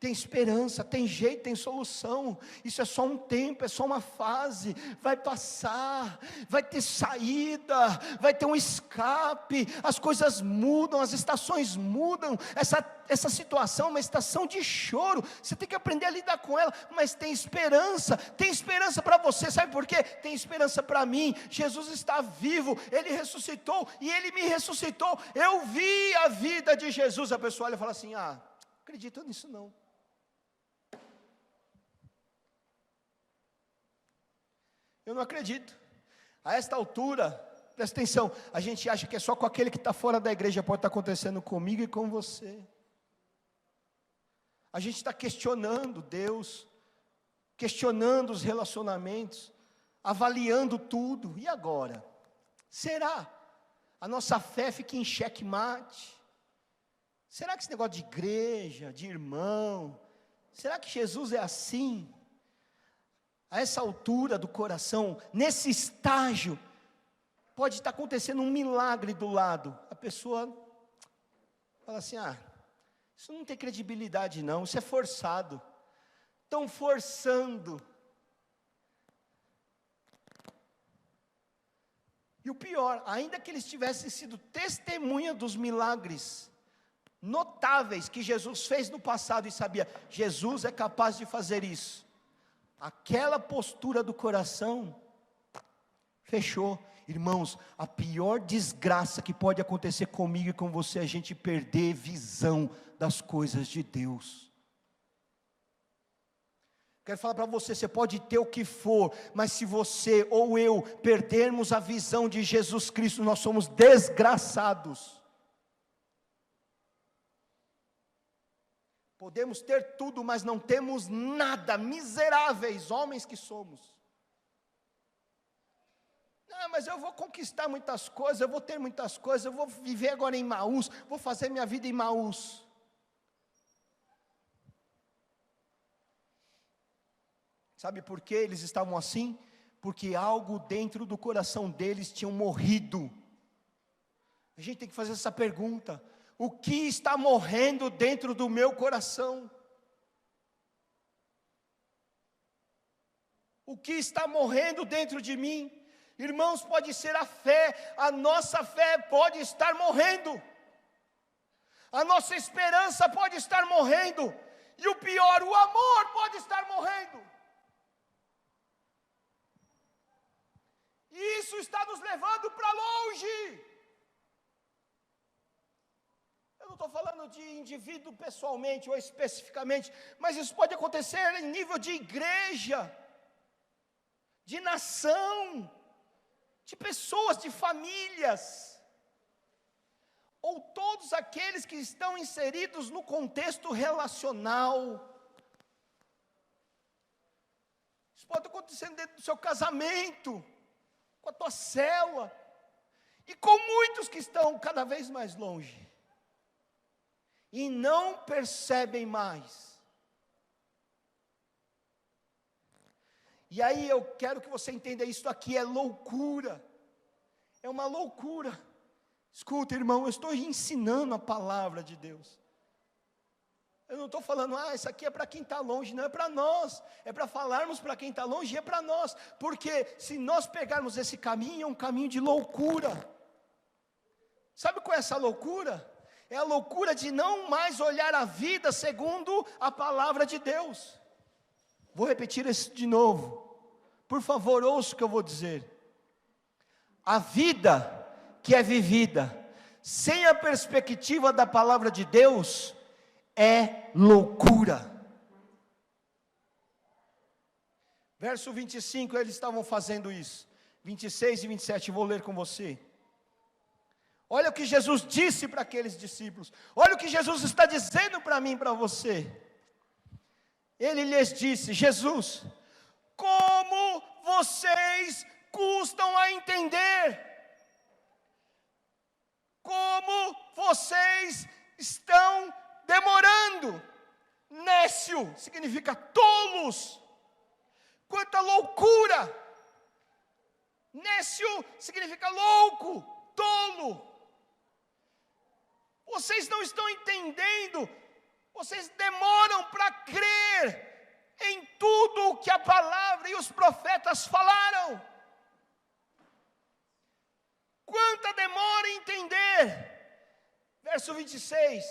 Speaker 1: tem esperança, tem jeito, tem solução. Isso é só um tempo, é só uma fase, vai passar, vai ter saída, vai ter um escape, as coisas mudam, as estações mudam. Essa situação é uma estação de choro, você tem que aprender a lidar com ela, mas tem esperança para você. Sabe por quê? Tem esperança para mim. Jesus está vivo, Ele ressuscitou, e Ele me ressuscitou. Eu vi a vida de Jesus. A pessoa olha e fala assim: ah, acredito nisso não. Eu não acredito. A esta altura, presta atenção, a gente acha que é só com aquele que está fora da igreja pode estar acontecendo comigo e com você. A gente está questionando Deus, questionando os relacionamentos, avaliando tudo. E agora? Será? A nossa fé fica em xeque-mate? Será que esse negócio de igreja, de irmão, será que Jesus é assim? A essa altura do coração, nesse estágio, pode estar acontecendo um milagre do lado. A pessoa fala assim: ah, isso não tem credibilidade não, isso é forçado. Estão forçando. E o pior, ainda que eles tivessem sido testemunha dos milagres notáveis que Jesus fez no passado, e sabia, Jesus é capaz de fazer isso, aquela postura do coração fechou. Irmãos, a pior desgraça que pode acontecer comigo e com você é a gente perder visão das coisas de Deus. Quero falar para você: você pode ter o que for, mas se você ou eu perdermos a visão de Jesus Cristo, nós somos desgraçados. Podemos ter tudo, mas não temos nada, miseráveis homens que somos. Ah, mas eu vou conquistar muitas coisas, eu vou ter muitas coisas, eu vou viver agora em Emaús, vou fazer minha vida em Emaús. Sabe por que eles estavam assim? Porque algo dentro do coração deles tinha morrido. A gente tem que fazer essa pergunta: o que está morrendo dentro do meu coração? O que está morrendo dentro de mim? Irmãos, pode ser a fé, a nossa fé pode estar morrendo, a nossa esperança pode estar morrendo, e o pior, o amor pode estar morrendo. E isso está nos levando para longe. Eu não estou falando de indivíduo pessoalmente ou especificamente, mas isso pode acontecer em nível de igreja, de nação, de pessoas, de famílias, ou todos aqueles que estão inseridos no contexto relacional. Isso pode acontecer dentro do seu casamento, com a tua célula, e com muitos que estão cada vez mais longe, e não percebem mais. E aí eu quero que você entenda, isso aqui é loucura, é uma loucura. Escuta, irmão, eu estou ensinando a palavra de Deus, Eu não estou falando, isso aqui é para quem está longe. Não, é para nós. É para falarmos para quem está longe e é para nós. Porque se nós pegarmos esse caminho, é um caminho de loucura. Sabe qual é essa loucura? É a loucura de não mais olhar a vida segundo a palavra de Deus. Vou repetir isso de novo. Por favor, ouça o que eu vou dizer. A vida que é vivida sem a perspectiva da palavra de Deus é loucura. Verso 25, eles estavam fazendo isso. 26 e 27, vou ler com você. Olha o que Jesus disse para aqueles discípulos. Olha o que Jesus está dizendo para mim e para você. Ele lhes disse, Jesus, como vocês custam a entender? Como vocês estão demorando? Nécio significa tolos. Quanta loucura! Nécio significa louco, tolo. Vocês não estão entendendo. Vocês demoram para crer em tudo o que a palavra e os profetas falaram. Quanta demora em entender. Verso 26.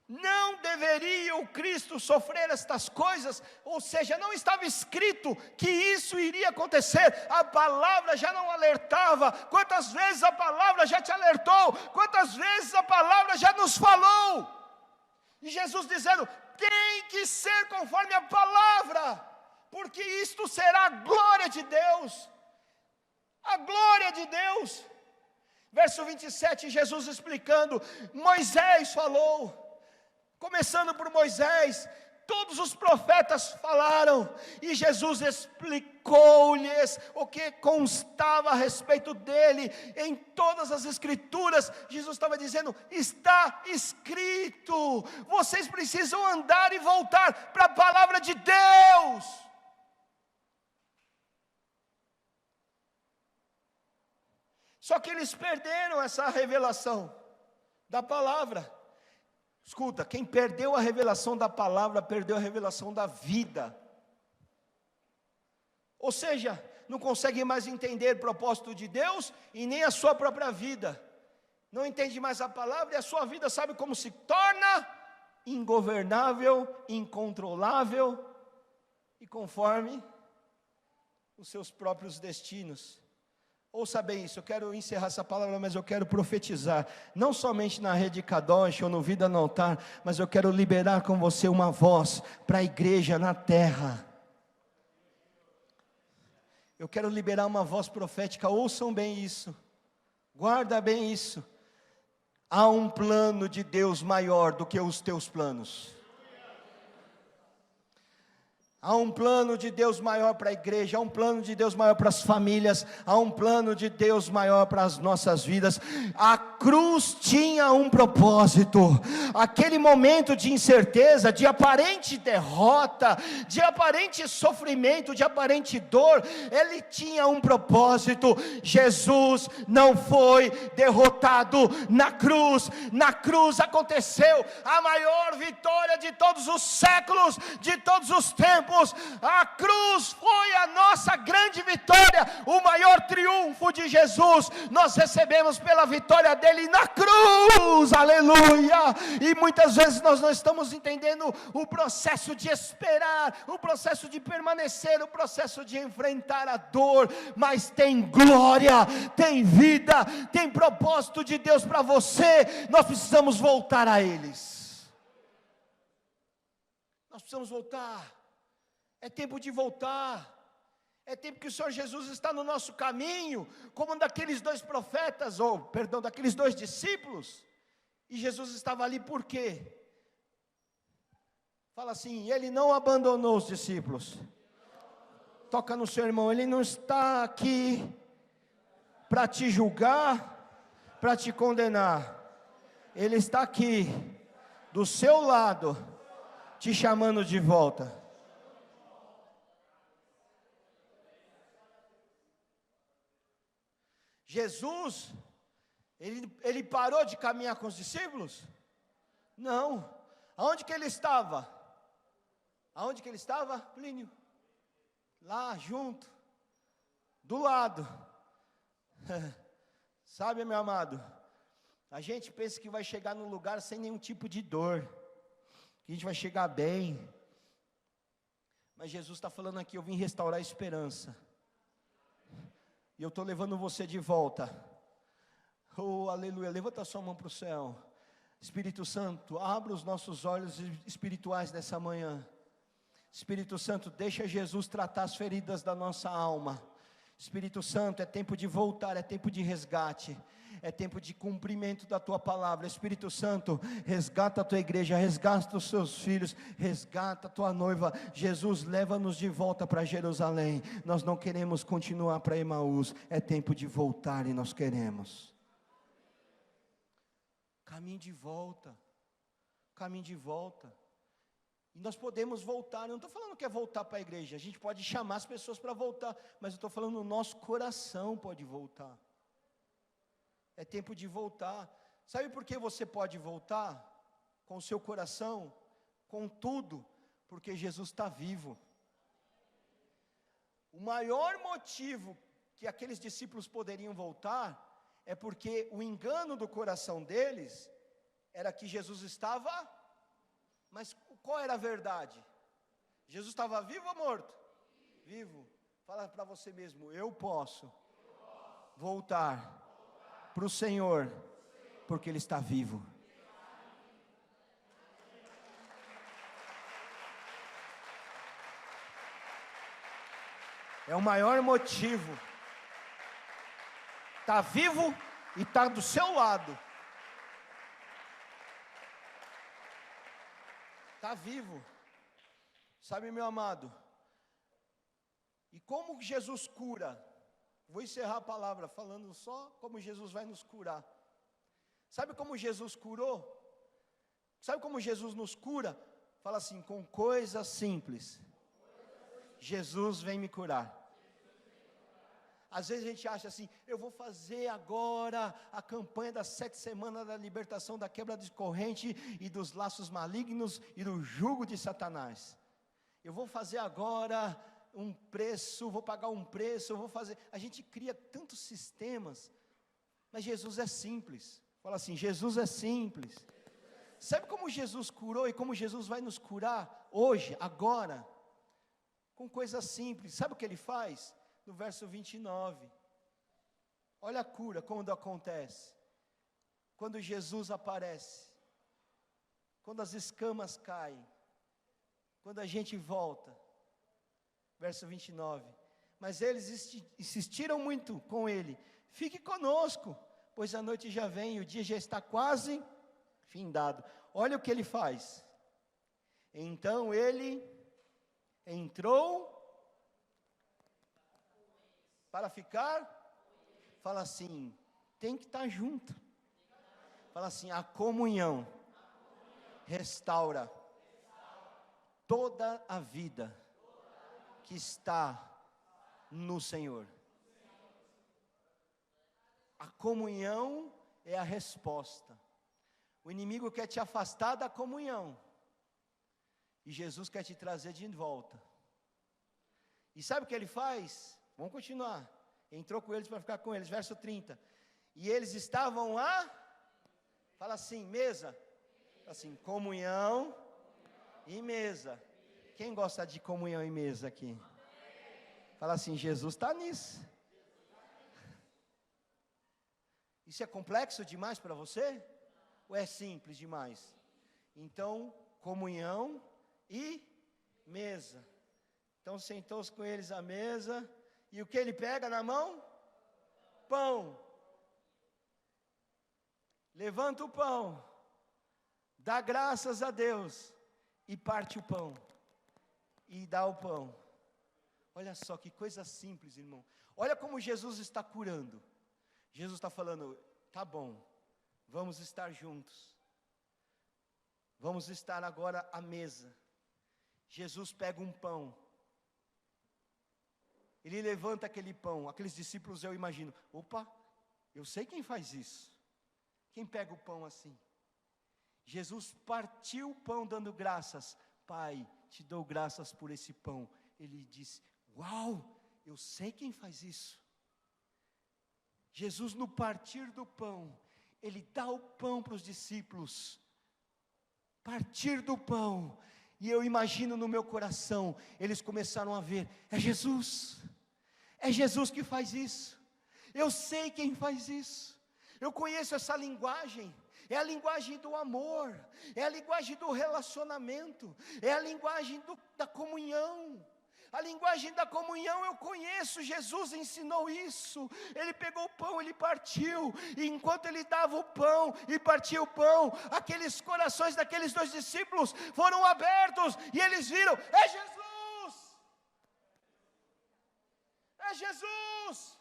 Speaker 1: Não deveria o Cristo sofrer estas coisas? Ou seja, não estava escrito que isso iria acontecer. A palavra já não alertava. Quantas vezes a palavra já te alertou? Quantas vezes a palavra já nos falou? E Jesus dizendo, tem que ser conforme a palavra, porque isto será a glória de Deus. A glória de Deus. Verso 27, Jesus explicando, Moisés falou. Começando por Moisés, todos os profetas falaram, e Jesus explicou-lhes o que constava a respeito dele, em todas as escrituras. Jesus estava dizendo, está escrito, vocês precisam andar e voltar para a palavra de Deus. Só que eles perderam essa revelação da palavra. Escuta, quem perdeu a revelação da palavra, perdeu a revelação da vida. Ou seja, não consegue mais entender o propósito de Deus e nem a sua própria vida. Não entende mais a palavra e a sua vida, sabe como se torna? Ingovernável, incontrolável e conforme os seus próprios destinos. Ouça bem isso, eu quero encerrar essa palavra, mas eu quero profetizar, não somente na rede Kadosh ou no Vida no Altar, mas eu quero liberar com você uma voz para a igreja na terra. Eu quero liberar uma voz profética, ouçam bem isso, guarda bem isso. Há um plano de Deus maior do que os teus planos. Há um plano de Deus maior para a igreja, há um plano de Deus maior para as famílias, há um plano de Deus maior para as nossas vidas. A cruz tinha um propósito, aquele momento de incerteza, de aparente derrota, de aparente sofrimento, de aparente dor, ele tinha um propósito. Jesus não foi derrotado na cruz aconteceu a maior vitória de todos os séculos, de todos os tempos. A cruz foi a nossa grande vitória, o maior triunfo de Jesus, nós recebemos pela vitória dele na cruz, aleluia. E muitas vezes nós não estamos entendendo o processo de esperar, o processo de permanecer, o processo de enfrentar a dor, mas tem glória, tem vida, tem propósito de Deus para você. Nós precisamos voltar a eles, nós precisamos voltar. É tempo de voltar, é tempo que o Senhor Jesus está no nosso caminho, como daqueles dois profetas, daqueles dois discípulos, e Jesus estava ali por quê? Fala assim, ele não abandonou os discípulos. Toca no seu irmão, ele não está aqui para te julgar, para te condenar, ele está aqui, do seu lado, te chamando de volta. Jesus, ele parou de caminhar com os discípulos? Não, Aonde que ele estava? Aonde que ele estava, Plínio? Lá junto, do lado. Sabe, meu amado, a gente pensa que vai chegar no lugar sem nenhum tipo de dor, que a gente vai chegar bem, mas Jesus está falando aqui: eu vim restaurar a esperança, e eu estou levando você de volta. Oh, aleluia, levanta a sua mão para o céu. Espírito Santo, abra os nossos olhos espirituais nessa manhã. Espírito Santo, deixa Jesus tratar as feridas da nossa alma. Espírito Santo, é tempo de voltar, é tempo de resgate, é tempo de cumprimento da tua palavra. Espírito Santo, resgata a tua igreja, resgata os seus filhos, resgata a tua noiva. Jesus, leva-nos de volta para Jerusalém. Nós não queremos continuar para Emaús, é tempo de voltar e nós queremos. Caminho de volta, caminho de volta. E nós podemos voltar. Eu não estou falando que é voltar para a igreja, a gente pode chamar as pessoas para voltar, mas eu estou falando o nosso coração pode voltar. É tempo de voltar. Sabe por que você pode voltar? Com o seu coração, com tudo, porque Jesus está vivo. O maior motivo que aqueles discípulos poderiam voltar é porque o engano do coração deles era que Jesus estava, mas qual era a verdade? Jesus estava vivo ou morto? Vivo. Fala para você mesmo: eu posso voltar para o Senhor, porque Ele está vivo. É o maior motivo. Está vivo e está do seu lado. Está vivo. Sabe, meu amado, e como Jesus cura? Vou encerrar a palavra falando só como Jesus vai nos curar. Sabe como Jesus curou? Sabe como Jesus nos cura? Fala assim: com coisas simples, Jesus vem me curar. Às vezes a gente acha assim: eu vou fazer agora a campanha das 7 semanas da libertação, da quebra de corrente e dos laços malignos e do jugo de Satanás. Eu vou fazer agora um preço, vou pagar um preço, eu vou fazer. A gente cria tantos sistemas, mas Jesus é simples. Fala assim: Jesus é simples. Sabe como Jesus curou e como Jesus vai nos curar hoje, agora? Com coisas simples. Sabe o que Ele faz? No verso 29, olha a cura quando acontece, quando Jesus aparece, quando as escamas caem, quando a gente volta. Verso 29, mas eles insistiram muito com ele: fique conosco, pois a noite já vem e o dia já está quase findado. Olha o que ele faz. Então ele entrou para ficar. Fala assim: tem que estar junto. Fala assim: a comunhão restaura toda a vida que está no Senhor. A comunhão é a resposta. O inimigo quer te afastar da comunhão, e Jesus quer te trazer de volta. E sabe o que ele faz? Vamos continuar. Entrou com eles para ficar com eles, verso 30. E eles estavam fala assim, mesa. Fala assim, comunhão e mesa. Quem gosta de comunhão e mesa aqui? Fala assim: Jesus está nisso. Isso é complexo demais para você? Ou é simples demais? Então, comunhão e mesa. Então sentou-se com eles à mesa. E o que ele pega na mão? Pão. Levanta o pão, dá graças a Deus e parte o pão. E dá o pão. Olha só que coisa simples, irmão. Olha como Jesus está curando. Jesus está falando: tá bom, vamos estar juntos. Vamos estar agora à mesa. Jesus pega um pão. Ele levanta aquele pão. Aqueles discípulos, eu imagino: opa, eu sei quem faz isso. Quem pega o pão assim?
Speaker 2: Jesus partiu o pão dando graças. Pai, te dou graças por esse pão. Ele disse: uau, eu sei quem faz isso. Jesus, no partir do pão, Ele dá o pão para os discípulos. Partir do pão. E eu imagino no meu coração, eles começaram a ver: é Jesus que faz isso. Eu sei quem faz isso. Eu conheço essa linguagem. É a linguagem do amor, é a linguagem do relacionamento, é a linguagem da comunhão. A linguagem da comunhão eu conheço, Jesus ensinou isso. Ele pegou o pão, ele partiu, e enquanto ele dava o pão e partia o pão, aqueles corações daqueles 2 discípulos foram abertos, e eles viram: é Jesus! É Jesus!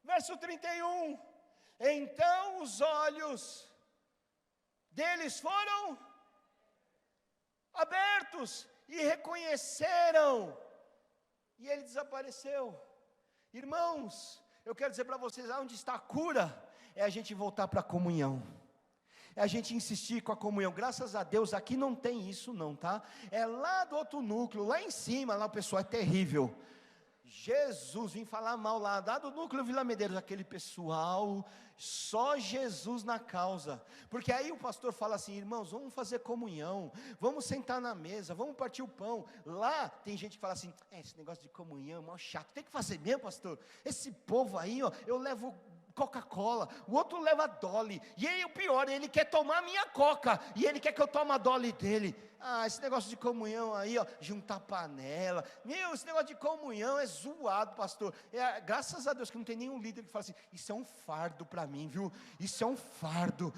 Speaker 2: Verso 31, então os olhos deles foram abertos, e reconheceram, e ele desapareceu. Irmãos, eu quero dizer para vocês, onde está a cura, é a gente voltar para a comunhão, é a gente insistir com a comunhão. Graças a Deus, aqui não tem isso não, tá? É lá do outro núcleo, lá em cima, lá o pessoal é terrível. Jesus, vim falar mal lá do núcleo Vila Medeiros, aquele pessoal, só Jesus na causa, porque aí o pastor fala assim: irmãos, vamos fazer comunhão, vamos sentar na mesa, vamos partir o pão. Lá tem gente que fala assim: esse negócio de comunhão é mó chato, tem que fazer mesmo, pastor, esse povo aí, ó, eu levo Coca-Cola, o outro leva Dolly, e aí o pior, ele quer tomar a minha Coca, e ele quer que eu tome a Dolly dele. Esse negócio de comunhão aí, ó, juntar panela, esse negócio de comunhão é zoado, pastor. Graças a Deus que não tem nenhum líder que fala assim: isso é um fardo para mim, viu? Isso é um fardo.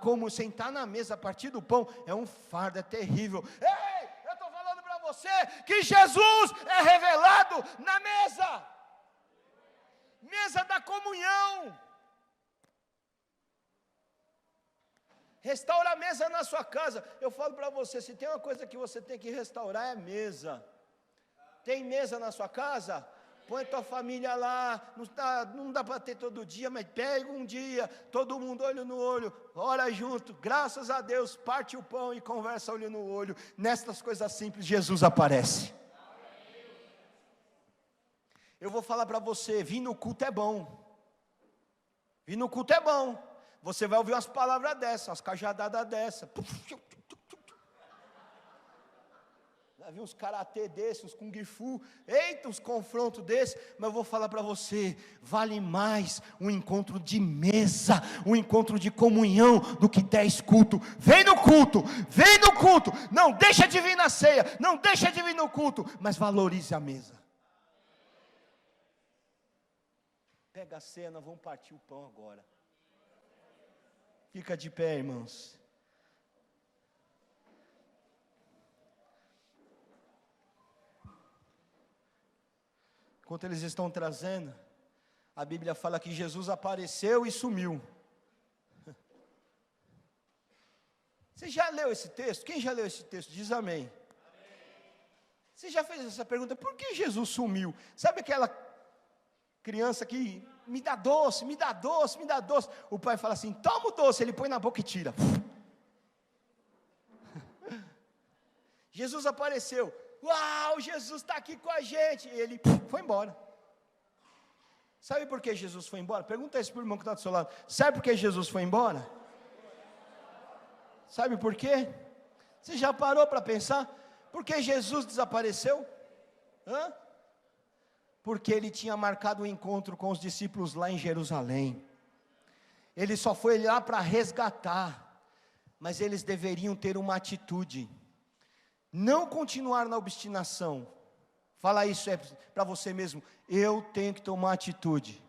Speaker 2: Como sentar na mesa a partir do pão é um fardo, é terrível. Ei, eu estou falando para você que Jesus é revelado na mesa da comunhão. Restaura a mesa na sua casa. Eu falo para você, se tem uma coisa que você tem que restaurar, é a mesa. Tem mesa na sua casa? Põe tua família lá. Não dá para ter todo dia, mas pega um dia, todo mundo olho no olho, ora junto, graças a Deus, parte o pão e conversa olho no olho. Nestas coisas simples, Jesus aparece. Eu vou falar para você, vir no culto é bom. Vir no culto é bom. Você vai ouvir umas palavras dessas, umas cajadadas dessas. Vai vir uns karatê desses, uns kung fu. Eita, uns confrontos desses. Mas eu vou falar para você, vale mais um encontro de mesa, um encontro de comunhão, do que 10 cultos. Vem no culto, vem no culto. Não deixa de vir na ceia, não deixa de vir no culto, mas valorize a mesa. Pega a ceia, nós vamos partir o pão agora. Fica de pé, irmãos. Enquanto eles estão trazendo, a Bíblia fala que Jesus apareceu e sumiu. Você já leu esse texto? Quem já leu esse texto? Diz amém. Você já fez essa pergunta? Por que Jesus sumiu? Sabe aquela criança que me dá doce, me dá doce, me dá doce. O pai fala assim: toma o doce, ele põe na boca e tira. Jesus apareceu. Uau, Jesus está aqui com a gente. E ele foi embora. Sabe por que Jesus foi embora? Pergunta isso para o irmão que está do seu lado. Sabe por que Jesus foi embora? Sabe por quê? Você já parou para pensar? Por que Jesus desapareceu? Porque ele tinha marcado um encontro com os discípulos lá em Jerusalém. Ele só foi lá para resgatar, mas eles deveriam ter uma atitude, não continuar na obstinação. Fala isso para você mesmo: eu tenho que tomar atitude.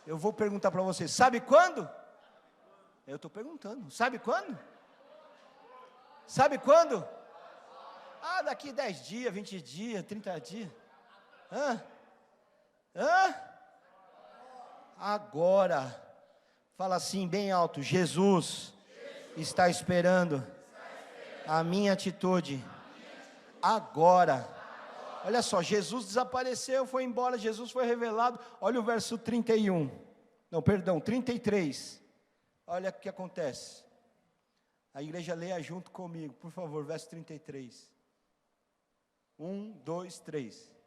Speaker 2: Eu vou perguntar para você, sabe quando? Eu estou perguntando, sabe quando? Sabe quando? Daqui 10 dias, 20 dias, 30 dias. Agora. Fala assim bem alto: Jesus está esperando a minha atitude agora. Olha só, Jesus desapareceu, foi embora, Jesus foi revelado. Olha o verso 31. Não, perdão, 33. olha o que acontece. A igreja leia junto comigo, por favor, verso 33. 1, 2, 3.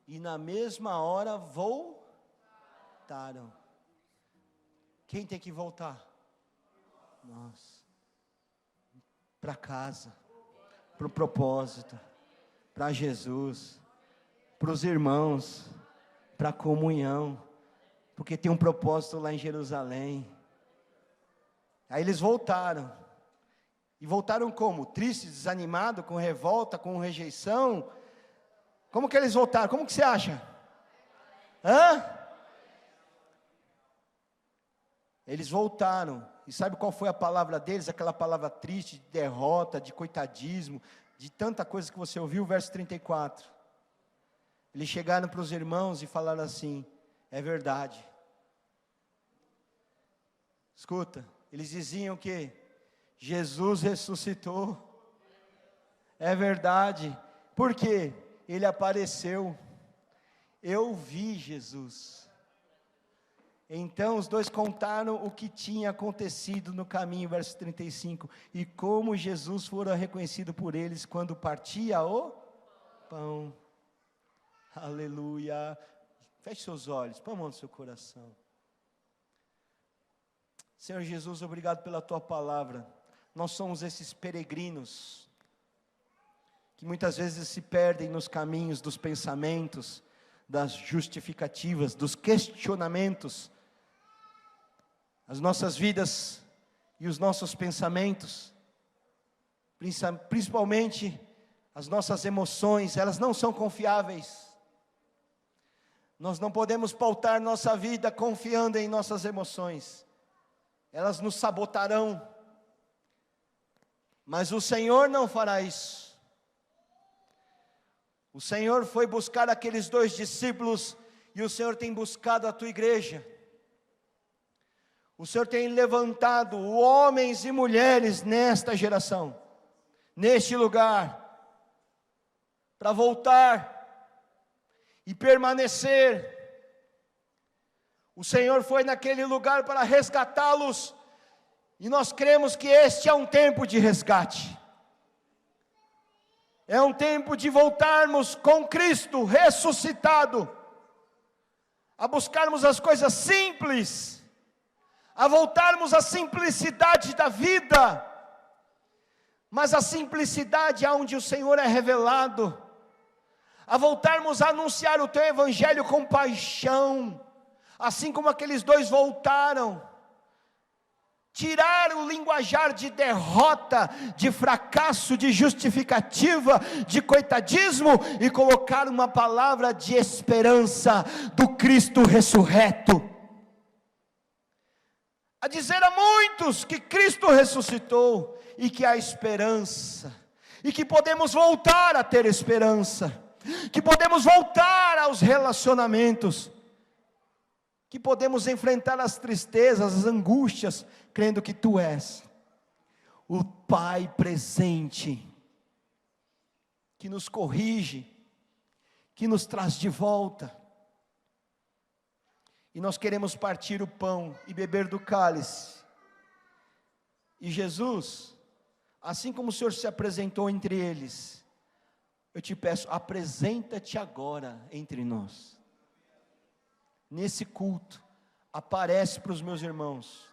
Speaker 2: E na mesma hora voltaram. Quem tem que voltar? Nós. Para casa, para o propósito, para Jesus, para os irmãos, para a comunhão, porque tem um propósito lá em Jerusalém. Aí eles voltaram. E voltaram como? Tristes, desanimados, com revolta, com rejeição. Como que eles voltaram? Como que você acha? Eles voltaram. E sabe qual foi a palavra deles? Aquela palavra triste, de derrota, de coitadismo, de tanta coisa que você ouviu, verso 34. Eles chegaram para os irmãos e falaram assim: é verdade. Escuta, eles diziam que Jesus ressuscitou. É verdade. Por quê? Ele apareceu. Eu vi Jesus. Então os dois contaram o que tinha acontecido no caminho, verso 35. E como Jesus fora reconhecido por eles quando partia o pão. Aleluia. Feche seus olhos, põe a mão no seu coração. Senhor Jesus, obrigado pela tua palavra. Nós somos esses peregrinos que muitas vezes se perdem nos caminhos dos pensamentos, das justificativas, dos questionamentos. As nossas vidas e os nossos pensamentos, principalmente as nossas emoções, elas não são confiáveis. Nós não podemos pautar nossa vida confiando em nossas emoções. Elas nos sabotarão. Mas o Senhor não fará isso. O Senhor foi buscar aqueles 2 discípulos e o Senhor tem buscado a tua igreja. O Senhor tem levantado homens e mulheres nesta geração, neste lugar, para voltar e permanecer. O Senhor foi naquele lugar para resgatá-los, e nós cremos que este é um tempo de resgate. É um tempo de voltarmos com Cristo ressuscitado, a buscarmos as coisas simples, a voltarmos à simplicidade da vida, mas a simplicidade aonde o Senhor é revelado, a voltarmos a anunciar o teu evangelho com paixão, assim como aqueles 2 voltaram. Tirar o linguajar de derrota, de fracasso, de justificativa, de coitadismo e colocar uma palavra de esperança do Cristo ressurreto. A dizer a muitos que Cristo ressuscitou e que há esperança, e que podemos voltar a ter esperança, que podemos voltar aos relacionamentos, que podemos enfrentar as tristezas, as angústias, crendo que Tu és o Pai presente, que nos corrige, que nos traz de volta. E nós queremos partir o pão e beber do cálice. E Jesus, assim como o Senhor se apresentou entre eles, eu te peço, apresenta-te agora entre nós. Nesse culto, aparece para os meus irmãos.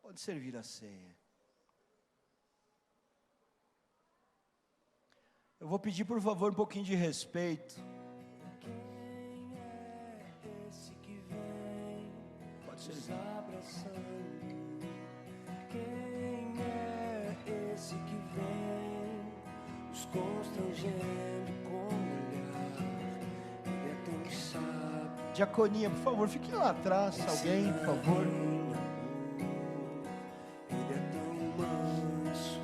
Speaker 2: Pode servir a ceia. Eu vou pedir por favor um pouquinho de respeito.
Speaker 3: Quem é esse que vem
Speaker 2: Pode servir.
Speaker 3: nos abraçando? Quem é esse que vem nos constrangendo com o olhar? Ele é tão sábio.
Speaker 2: Diaconia, por favor, fique lá atrás, alguém, por favor.
Speaker 3: Ele é tão manso.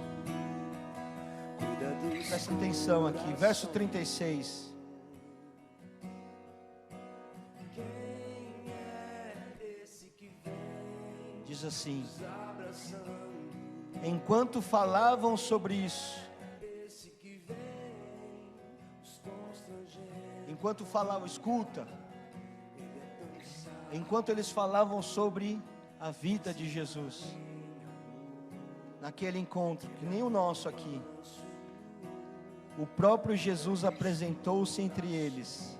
Speaker 3: Cuida dos
Speaker 2: Presta atenção aqui, verso 36. diz assim: enquanto falavam sobre isso, enquanto falavam, escuta, enquanto eles falavam sobre a vida de Jesus, naquele encontro, que nem o nosso aqui, o próprio Jesus apresentou-se entre eles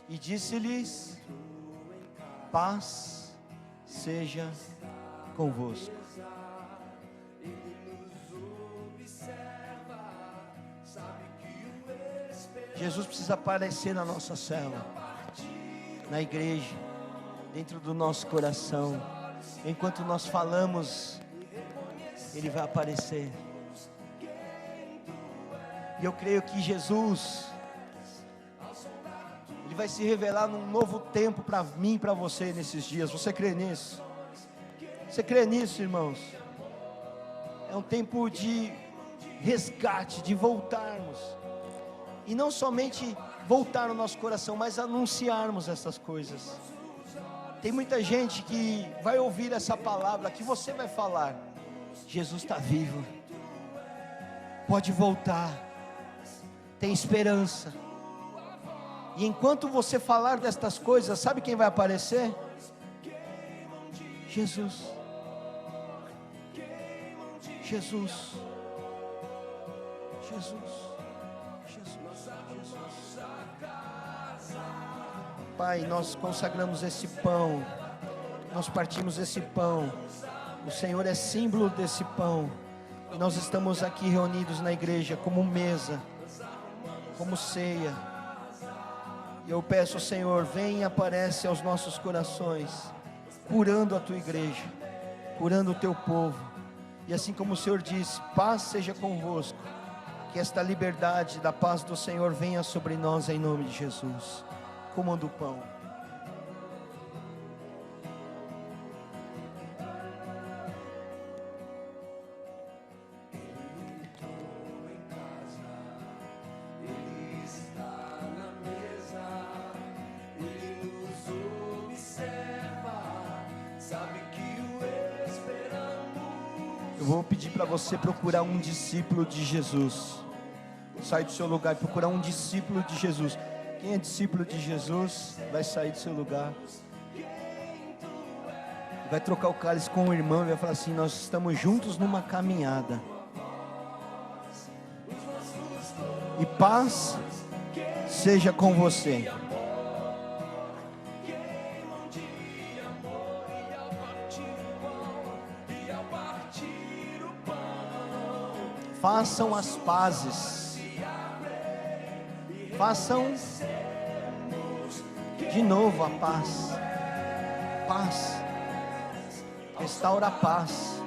Speaker 2: e disse-lhes: paz seja convosco. Jesus precisa aparecer na nossa célula, na igreja, dentro do nosso coração. Enquanto nós falamos, Ele vai aparecer. E eu creio que Jesus, Ele vai se revelar num novo tempo para mim e para você nesses dias. Você crê nisso? Você crê nisso, irmãos? É um tempo de resgate, de voltarmos. E não somente voltar no nosso coração, mas anunciarmos essas coisas. Tem muita gente que vai ouvir essa palavra que você vai falar: Jesus está vivo, pode voltar, tem esperança. E enquanto você falar destas coisas, sabe quem vai aparecer? Jesus. Jesus. Jesus. Pai, nós consagramos esse pão, nós partimos esse pão, o Senhor é símbolo desse pão, e nós estamos aqui reunidos na igreja como mesa, como ceia, e eu peço ao Senhor, vem e aparece aos nossos corações, curando a tua igreja, curando o teu povo, e assim como o Senhor disse, paz seja convosco, que esta liberdade da paz do Senhor venha sobre nós em nome de Jesus. Comanda o pão.
Speaker 3: Ele entrou em casa, Ele está na mesa, Ele nos observa, sabe que o esperamos.
Speaker 2: Eu vou pedir para você procurar um discípulo de Jesus. Sai do seu lugar e procurar um discípulo de Jesus. Quem é discípulo de Jesus vai sair do seu lugar, vai trocar o cálice com o irmão e vai falar assim: nós estamos juntos numa caminhada, e paz seja com você. Façam as pazes, façam de novo a paz. Paz, restaura a paz,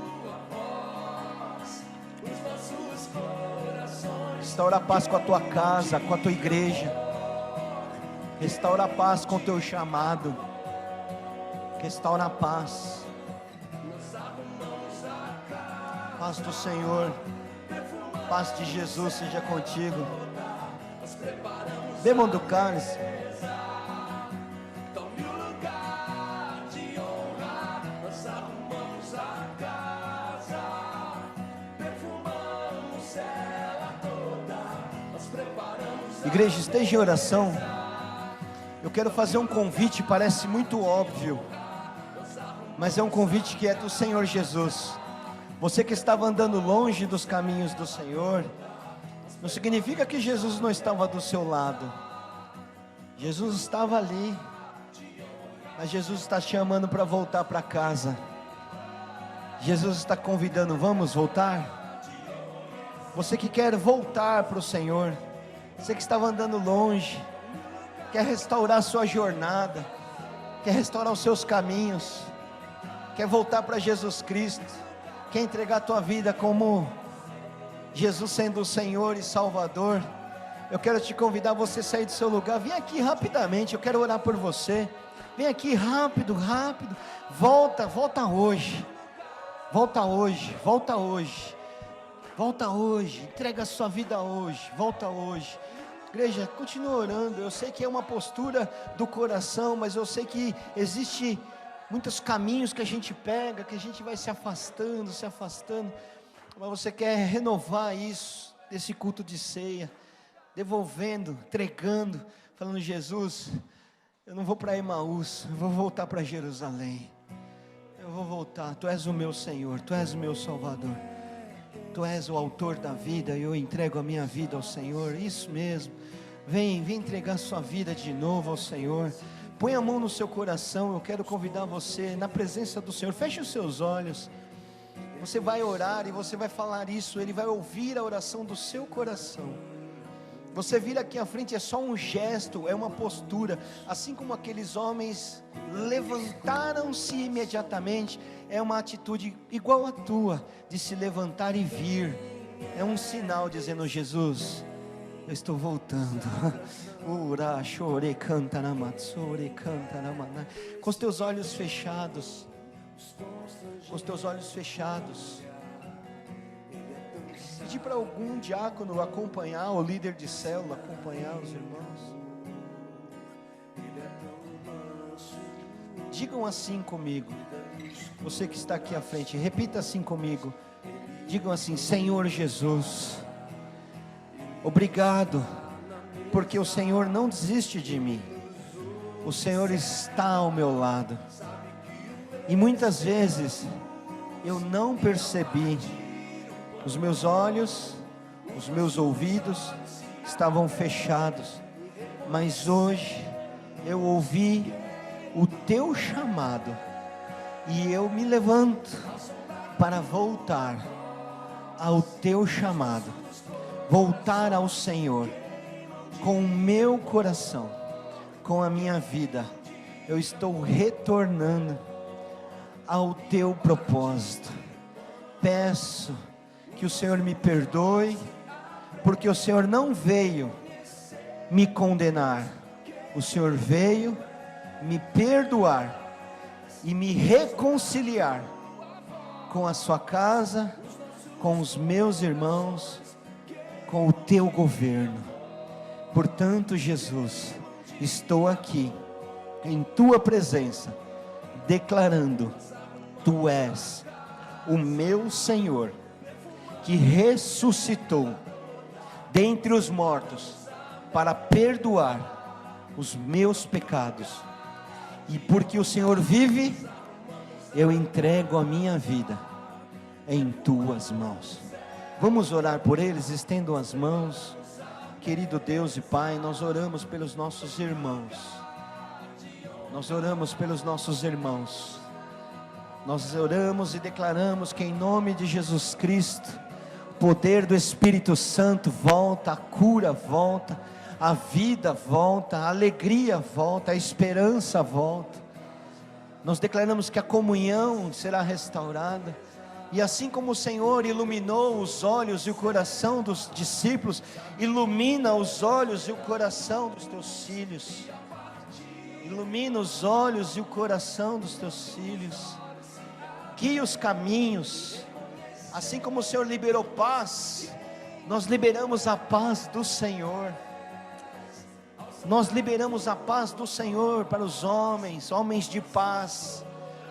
Speaker 2: restaura a paz com a tua casa, com a tua igreja, restaura a paz com o teu chamado, restaura a paz. Paz do Senhor, paz de Jesus seja contigo. Bebam do cálice. Igreja, esteja em oração. Eu quero fazer um convite, parece muito óbvio, mas é um convite que é do Senhor Jesus. Você que estava andando longe dos caminhos do Senhor, não significa que Jesus não estava do seu lado. Jesus estava ali, mas Jesus está te chamando para voltar para casa. Jesus está convidando, vamos voltar? Você que quer voltar para o Senhor, você que estava andando longe, quer restaurar a sua jornada, quer restaurar os seus caminhos, quer voltar para Jesus Cristo, quer entregar a tua vida como Jesus sendo o Senhor e Salvador. Eu quero te convidar a você sair do seu lugar. Vem aqui rapidamente, eu quero orar por você. Vem aqui rápido, rápido. Volta hoje. Volta hoje, volta hoje. Volta hoje, entrega a sua vida hoje. Volta hoje. Igreja, continua orando. Eu sei que é uma postura do coração, mas eu sei que existe muitos caminhos que a gente pega, que a gente vai se afastando, mas você quer renovar isso, desse culto de ceia, devolvendo, entregando, falando: Jesus, eu não vou para Emaús, eu vou voltar para Jerusalém, eu vou voltar, Tu és o meu Senhor, Tu és o meu Salvador, Tu és o autor da vida, e eu entrego a minha vida ao Senhor. Isso mesmo, vem entregar sua vida de novo ao Senhor. Põe a mão no seu coração. Eu quero convidar você, na presença do Senhor, feche os seus olhos. Você vai orar e você vai falar isso, Ele vai ouvir a oração do seu coração. Você vir aqui à frente é só um gesto, é uma postura. Assim como aqueles homens levantaram-se imediatamente, é uma atitude igual a tua, de se levantar e vir. É um sinal dizendo: Jesus, eu estou voltando. Com os teus olhos fechados, com os teus olhos fechados, pedir para algum diácono acompanhar, o líder de célula acompanhar os irmãos. Digam assim comigo, você que está aqui à frente, repita assim comigo. Digam assim: Senhor Jesus, obrigado, porque o Senhor não desiste de mim. O Senhor está ao meu lado. E muitas vezes eu não percebi. Os meus olhos, os meus ouvidos estavam fechados. Mas hoje eu ouvi o Teu chamado. E eu me levanto para voltar ao Teu chamado. Voltar ao Senhor. Com o meu coração, com a minha vida, eu estou retornando ao Teu propósito. Peço que o Senhor me perdoe, porque o Senhor não veio me condenar, o Senhor veio me perdoar e me reconciliar com a sua casa, com os meus irmãos, com o Teu governo. Portanto, Jesus, estou aqui em Tua presença, declarando: Tu és o meu Senhor, que ressuscitou dentre os mortos para perdoar os meus pecados. E porque o Senhor vive, eu entrego a minha vida em Tuas mãos. Vamos orar por eles, estendam as mãos. Querido Deus e Pai, nós oramos pelos nossos irmãos. Nós oramos pelos nossos irmãos. Nós oramos e declaramos que em nome de Jesus Cristo, o poder do Espírito Santo volta, a cura volta, a vida volta, a alegria volta, a esperança volta. Nós declaramos que a comunhão será restaurada. E assim como o Senhor iluminou os olhos e o coração dos discípulos, ilumina os olhos e o coração dos Teus filhos. Ilumina os olhos e o coração dos Teus filhos. Guia os caminhos. Assim como o Senhor liberou paz, nós liberamos a paz do Senhor. Nós liberamos a paz do Senhor para os homens, homens de paz,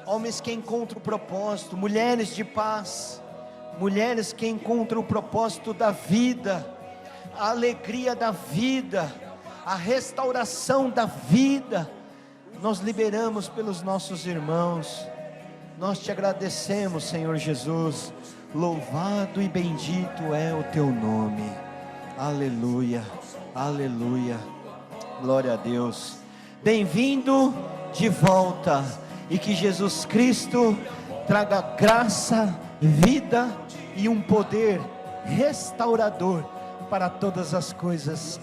Speaker 2: homens que encontram o propósito, mulheres de paz, mulheres que encontram o propósito da vida, a alegria da vida, a restauração da vida. Nós liberamos pelos nossos irmãos. Nós Te agradecemos, Senhor Jesus. Louvado e bendito é o Teu nome. Aleluia, aleluia. Glória a Deus. Bem-vindo de volta. E que Jesus Cristo traga graça, vida e um poder restaurador para todas as coisas.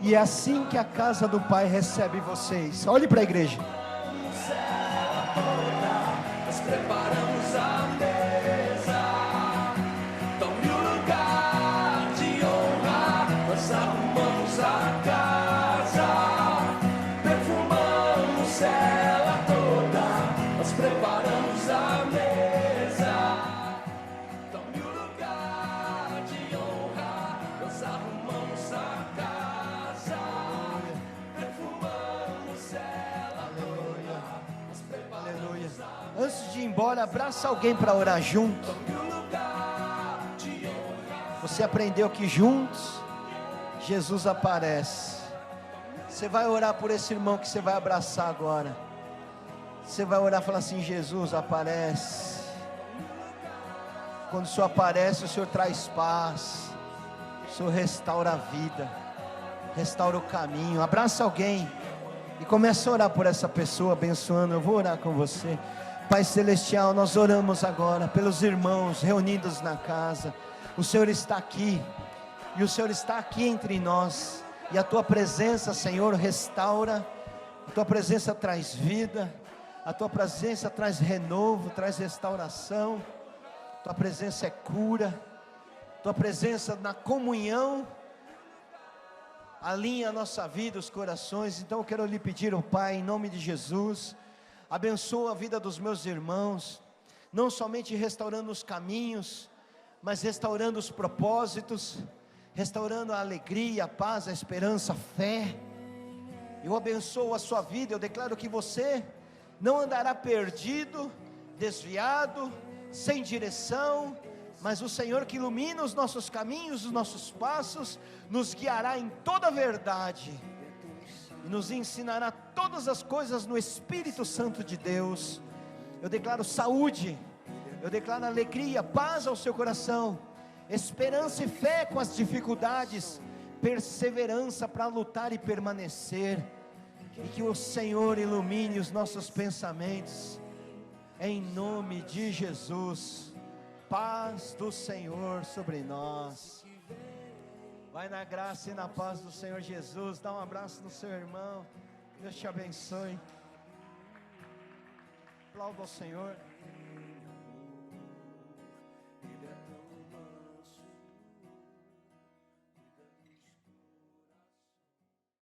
Speaker 2: E é assim que a casa do Pai recebe vocês. Olhe para a igreja.
Speaker 3: Nós preparamos a mesa, tome o lugar de honra. Nós arrumamos a casa, perfumamos ela toda. Nós preparamos a mesa, tome o lugar de honra. Nós arrumamos a casa, perfumamos ela toda. Nós preparamos
Speaker 2: embora, abraça alguém para orar junto. Você aprendeu que juntos Jesus aparece. Você vai orar por esse irmão que você vai abraçar agora. Você vai orar e falar assim: Jesus aparece. Quando o Senhor aparece, o Senhor traz paz, o Senhor restaura a vida, restaura o caminho. Abraça alguém e começa a orar por essa pessoa, abençoando. Eu vou orar com você. Pai Celestial, nós oramos agora pelos irmãos reunidos na casa. O Senhor está aqui, e o Senhor está aqui entre nós, e a Tua presença, Senhor, restaura, a Tua presença traz vida, a Tua presença traz renovo, traz restauração, Tua presença é cura, Tua presença na comunhão, alinha a nossa vida, os corações. Então eu quero lhe pedir, oh Pai, em nome de Jesus, abençoa a vida dos meus irmãos, não somente restaurando os caminhos, mas restaurando os propósitos, restaurando a alegria, a paz, a esperança, a fé. Eu abençoo a sua vida, eu declaro que você não andará perdido, desviado, sem direção, mas o Senhor que ilumina os nossos caminhos, os nossos passos, nos guiará em toda a verdade, e nos ensinará todas as coisas no Espírito Santo de Deus. Eu declaro saúde, eu declaro alegria, paz ao seu coração, esperança e fé com as dificuldades, perseverança para lutar e permanecer, e que o Senhor ilumine os nossos pensamentos, em nome de Jesus. Paz do Senhor sobre nós. Vai na graça e na paz do Senhor Jesus. Dá um abraço no seu irmão. Deus te abençoe. Aplauda ao Senhor.